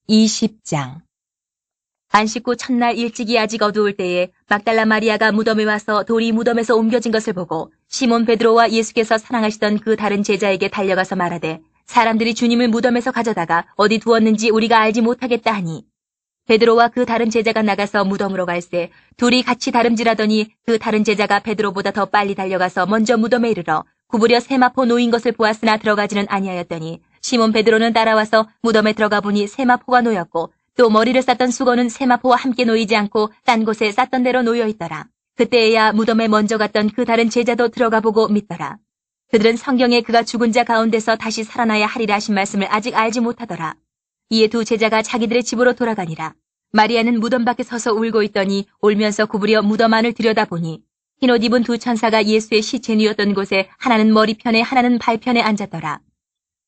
20장. 안식 후 첫날 일찍이 아직 어두울 때에 막달라 마리아가 무덤에 와서 돌이 무덤에서 옮겨진 것을 보고 시몬 베드로와 예수께서 사랑하시던 그 다른 제자에게 달려가서 말하되 사람들이 주님을 무덤에서 가져다가 어디 두었는지 우리가 알지 못하겠다 하니 베드로와 그 다른 제자가 나가서 무덤으로 갈새 둘이 같이 다름질하더니 그 다른 제자가 베드로보다 더 빨리 달려가서 먼저 무덤에 이르러 구부려 세마포 놓인 것을 보았으나 들어가지는 아니하였더니 시몬 베드로는 따라와서 무덤에 들어가 보니 세마포가 놓였고 또 머리를 쌌던 수건은 세마포와 함께 놓이지 않고 딴 곳에 쌌던 대로 놓여 있더라. 그때에야 무덤에 먼저 갔던 그 다른 제자도 들어가 보고 믿더라. 그들은 성경에 그가 죽은 자 가운데서 다시 살아나야 하리라 하신 말씀을 아직 알지 못하더라. 이에 두 제자가 자기들의 집으로 돌아가니라. 마리아는 무덤 밖에 서서 울고 있더니 울면서 구부려 무덤 안을 들여다보니 흰옷 입은 두 천사가 예수의 시체 누였던 곳에 하나는 머리편에 하나는 발편에 앉았더라.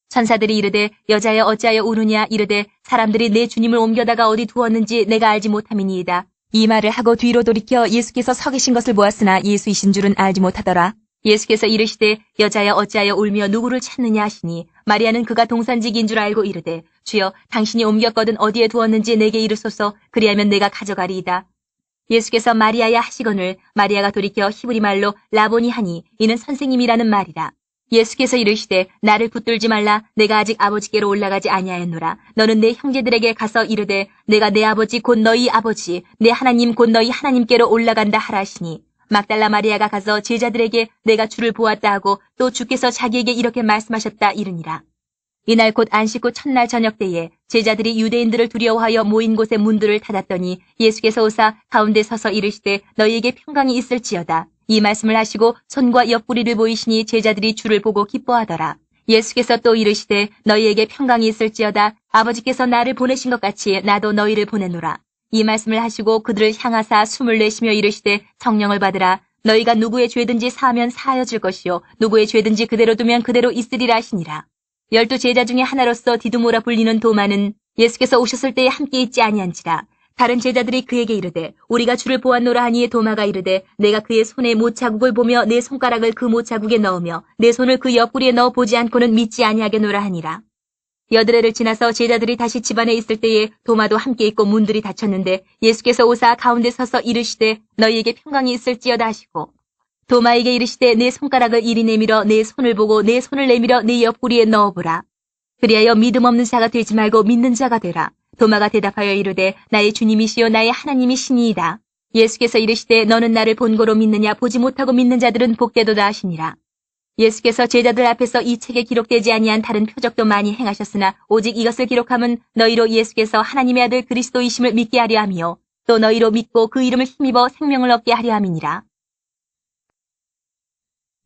천사들이 이르되 여자여 어찌하여 우느냐 이르되 사람들이 내 주님을 옮겨다가 어디 두었는지 내가 알지 못함이니이다. 이 말을 하고 뒤로 돌이켜 예수께서 서 계신 것을 보았으나 예수이신 줄은 알지 못하더라. 예수께서 이르시되 여자여 어찌하여 울며 누구를 찾느냐 하시니 마리아는 그가 동산직인 줄 알고 이르되 주여 당신이 옮겼거든 어디에 두었는지 내게 이르소서 그리하면 내가 가져가리이다. 예수께서 마리아야 하시거늘 마리아가 돌이켜 히브리 말로 라보니 하니 이는 선생님이라는 말이라. 예수께서 이르시되 나를 붙들지 말라. 내가 아직 아버지께로 올라가지 아니하였노라. 너는 내 형제들에게 가서 이르되 내가 내 아버지 곧 너희 아버지 내 하나님 곧 너희 하나님께로 올라간다 하라 하시니 막달라 마리아가 가서 제자들에게 내가 주를 보았다 하고 또 주께서 자기에게 이렇게 말씀하셨다 이르니라. 이날 곧 안식 후 첫날 저녁 때에 제자들이 유대인들을 두려워하여 모인 곳의 문들을 닫았더니 예수께서 오사 가운데 서서 이르시되 너희에게 평강이 있을지어다. 이 말씀을 하시고 손과 옆구리를 보이시니 제자들이 주를 보고 기뻐하더라. 예수께서 또 이르시되 너희에게 평강이 있을지어다. 아버지께서 나를 보내신 것 같이 나도 너희를 보내노라. 이 말씀을 하시고 그들을 향하사 숨을 내쉬며 이르시되 성령을 받으라. 너희가 누구의 죄든지 사하면 사하여질 것이요 누구의 죄든지 그대로 두면 그대로 있으리라 하시니라. 12 제자 중에 하나로서 디두모라 불리는 도마는 예수께서 오셨을 때에 함께 있지 아니한지라. 다른 제자들이 그에게 이르되 우리가 주를 보았노라 하니 도마가 이르되 내가 그의 손에 못자국을 보며 내 손가락을 그 못자국에 넣으며 내 손을 그 옆구리에 넣어 보지 않고는 믿지 아니하겠노라 하니라. 8해를 지나서 제자들이 다시 집안에 있을 때에 도마도 함께 있고 문들이 닫혔는데 예수께서 오사 가운데 서서 이르시되 너희에게 평강이 있을지어다 하시고 도마에게 이르시되 내 손가락을 이리 내밀어 내 손을 보고 내 손을 내밀어 내 옆구리에 넣어보라. 그리하여 믿음 없는 자가 되지 말고 믿는 자가 되라. 도마가 대답하여 이르되 나의 주님이시요 나의 하나님이시니이다. 예수께서 이르시되 너는 나를 본고로 믿느냐 보지 못하고 믿는 자들은 복되도다 하시니라. 예수께서 제자들 앞에서 이 책에 기록되지 아니한 다른 표적도 많이 행하셨으나 오직 이것을 기록함은 너희로 예수께서 하나님의 아들 그리스도이심을 믿게 하려 함이요 또 너희로 믿고 그 이름을 힘입어 생명을 얻게 하려 함이니라.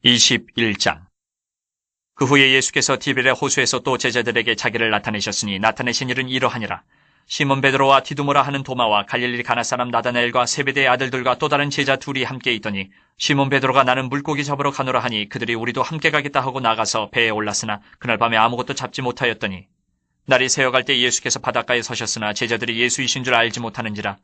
21장. 그 후에 예수께서 디베레 호수에서 또 제자들에게 자기를 나타내셨으니 나타내신 일은 이러하니라. 시몬 베드로와 디두모라 하는 도마와 갈릴리 가나 사람 나다나엘과 세베대의 아들들과 또 다른 제자 둘이 함께 있더니 시몬 베드로가 나는 물고기 잡으러 가노라 하니 그들이 우리도 함께 가겠다 하고 나가서 배에 올랐으나 그날 밤에 아무것도 잡지 못하였더니 날이 새어갈 때 예수께서 바닷가에 서셨으나 제자들이 예수이신 줄 알지 못하는지라.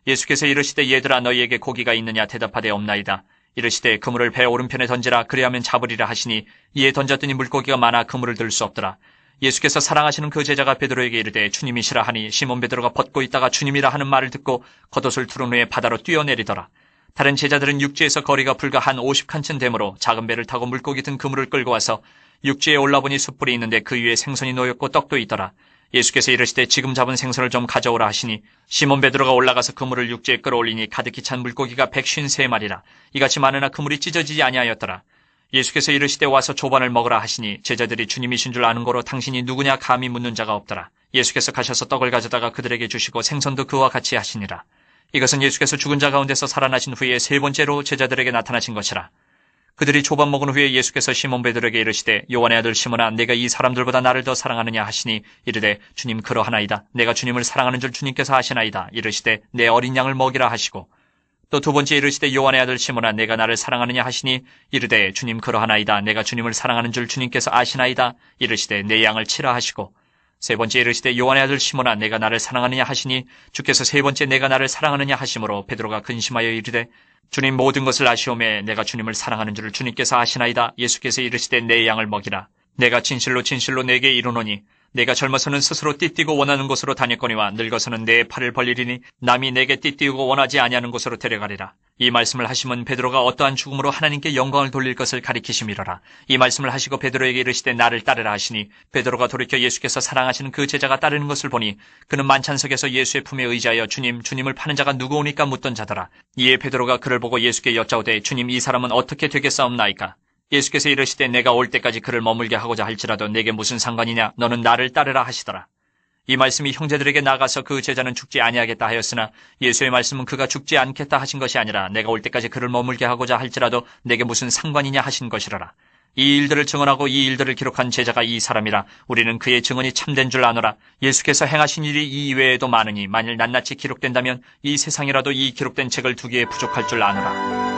예수께서 이르시되 얘들아 너희에게 고기가 있느냐 대답하되 없나이다. 이르시되 그물을 배 오른편에 던지라 그리하면 잡으리라 하시니 이에 던졌더니 물고기가 많아 그물을 들 수 없더라. 예수께서 사랑하시는 그 제자가 베드로에게 이르되 주님이시라 하니 시몬 베드로가 벗고 있다가 주님이라 하는 말을 듣고 겉옷을 두른 후에 바다로 뛰어내리더라. 다른 제자들은 육지에서 거리가 불과 한 50칸쯤 되므로 작은 배를 타고 물고기 든 그물을 끌고 와서 육지에 올라보니 숯불이 있는데 그 위에 생선이 놓였고 떡도 있더라. 예수께서 이르시되 지금 잡은 생선을 좀 가져오라 하시니 시몬 베드로가 올라가서 그물을 육지에 끌어올리니 가득히 찬 물고기가 153마리라. 이같이 많으나 그물이 찢어지지 아니하였더라. 예수께서 이르시되 와서 조반을 먹으라 하시니 제자들이 주님이신 줄 아는 거로 당신이 누구냐 감히 묻는 자가 없더라. 예수께서 가셔서 떡을 가져다가 그들에게 주시고 생선도 그와 같이 하시니라. 이것은 예수께서 죽은 자 가운데서 살아나신 후에 세 번째로 제자들에게 나타나신 것이라. 그들이 조반 먹은 후에 예수께서 시몬 베드로에게 이르시되 요한의 아들 시몬아 내가 이 사람들보다 나를 더 사랑하느냐 하시니 이르되 주님 그러하나이다. 내가 주님을 사랑하는 줄 주님께서 아시나이다. 이르시되 내 어린 양을 먹이라 하시고 또 두 번째 이르시되 요한의 아들 시몬아 내가 나를 사랑하느냐 하시니 이르되 주님 그러하나이다. 내가 주님을 사랑하는 줄 주님께서 아시나이다. 이르시되 내 양을 치라 하시고 세 번째 이르시되 요한의 아들 시몬아 내가 나를 사랑하느냐 하시니 주께서 세 번째 내가 나를 사랑하느냐 하심으로 베드로가 근심하여 이르되 주님 모든 것을 아시오매 내가 주님을 사랑하는 줄을 주님께서 아시나이다. 예수께서 이르시되 내 양을 먹이라. 내가 진실로 진실로 내게 이르노니 내가 젊어서는 스스로 띠띠고 원하는 곳으로 다녔거니와 늙어서는 내 팔을 벌리리니 남이 내게 띠띠고 원하지 아니하는 곳으로 데려가리라. 이 말씀을 하시면 베드로가 어떠한 죽음으로 하나님께 영광을 돌릴 것을 가리키심이로라. 이 말씀을 하시고 베드로에게 이르시되 나를 따르라 하시니 베드로가 돌이켜 예수께서 사랑하시는 그 제자가 따르는 것을 보니 그는 만찬석에서 예수의 품에 의지하여 주님을 파는 자가 누구오니까 묻던 자더라. 이에 베드로가 그를 보고 예수께 여짜오되 주님 이 사람은 어떻게 되겠사옵나이까? 예수께서 이르시되 내가 올 때까지 그를 머물게 하고자 할지라도 내게 무슨 상관이냐 너는 나를 따르라 하시더라. 이 말씀이 형제들에게 나가서 그 제자는 죽지 아니하겠다 하였으나 예수의 말씀은 그가 죽지 않겠다 하신 것이 아니라 내가 올 때까지 그를 머물게 하고자 할지라도 내게 무슨 상관이냐 하신 것이라라. 이 일들을 증언하고 이 일들을 기록한 제자가 이 사람이라. 우리는 그의 증언이 참된 줄 아노라. 예수께서 행하신 일이 이 이외에도 많으니 만일 낱낱이 기록된다면 이 세상이라도 이 기록된 책을 두기에 부족할 줄 아노라.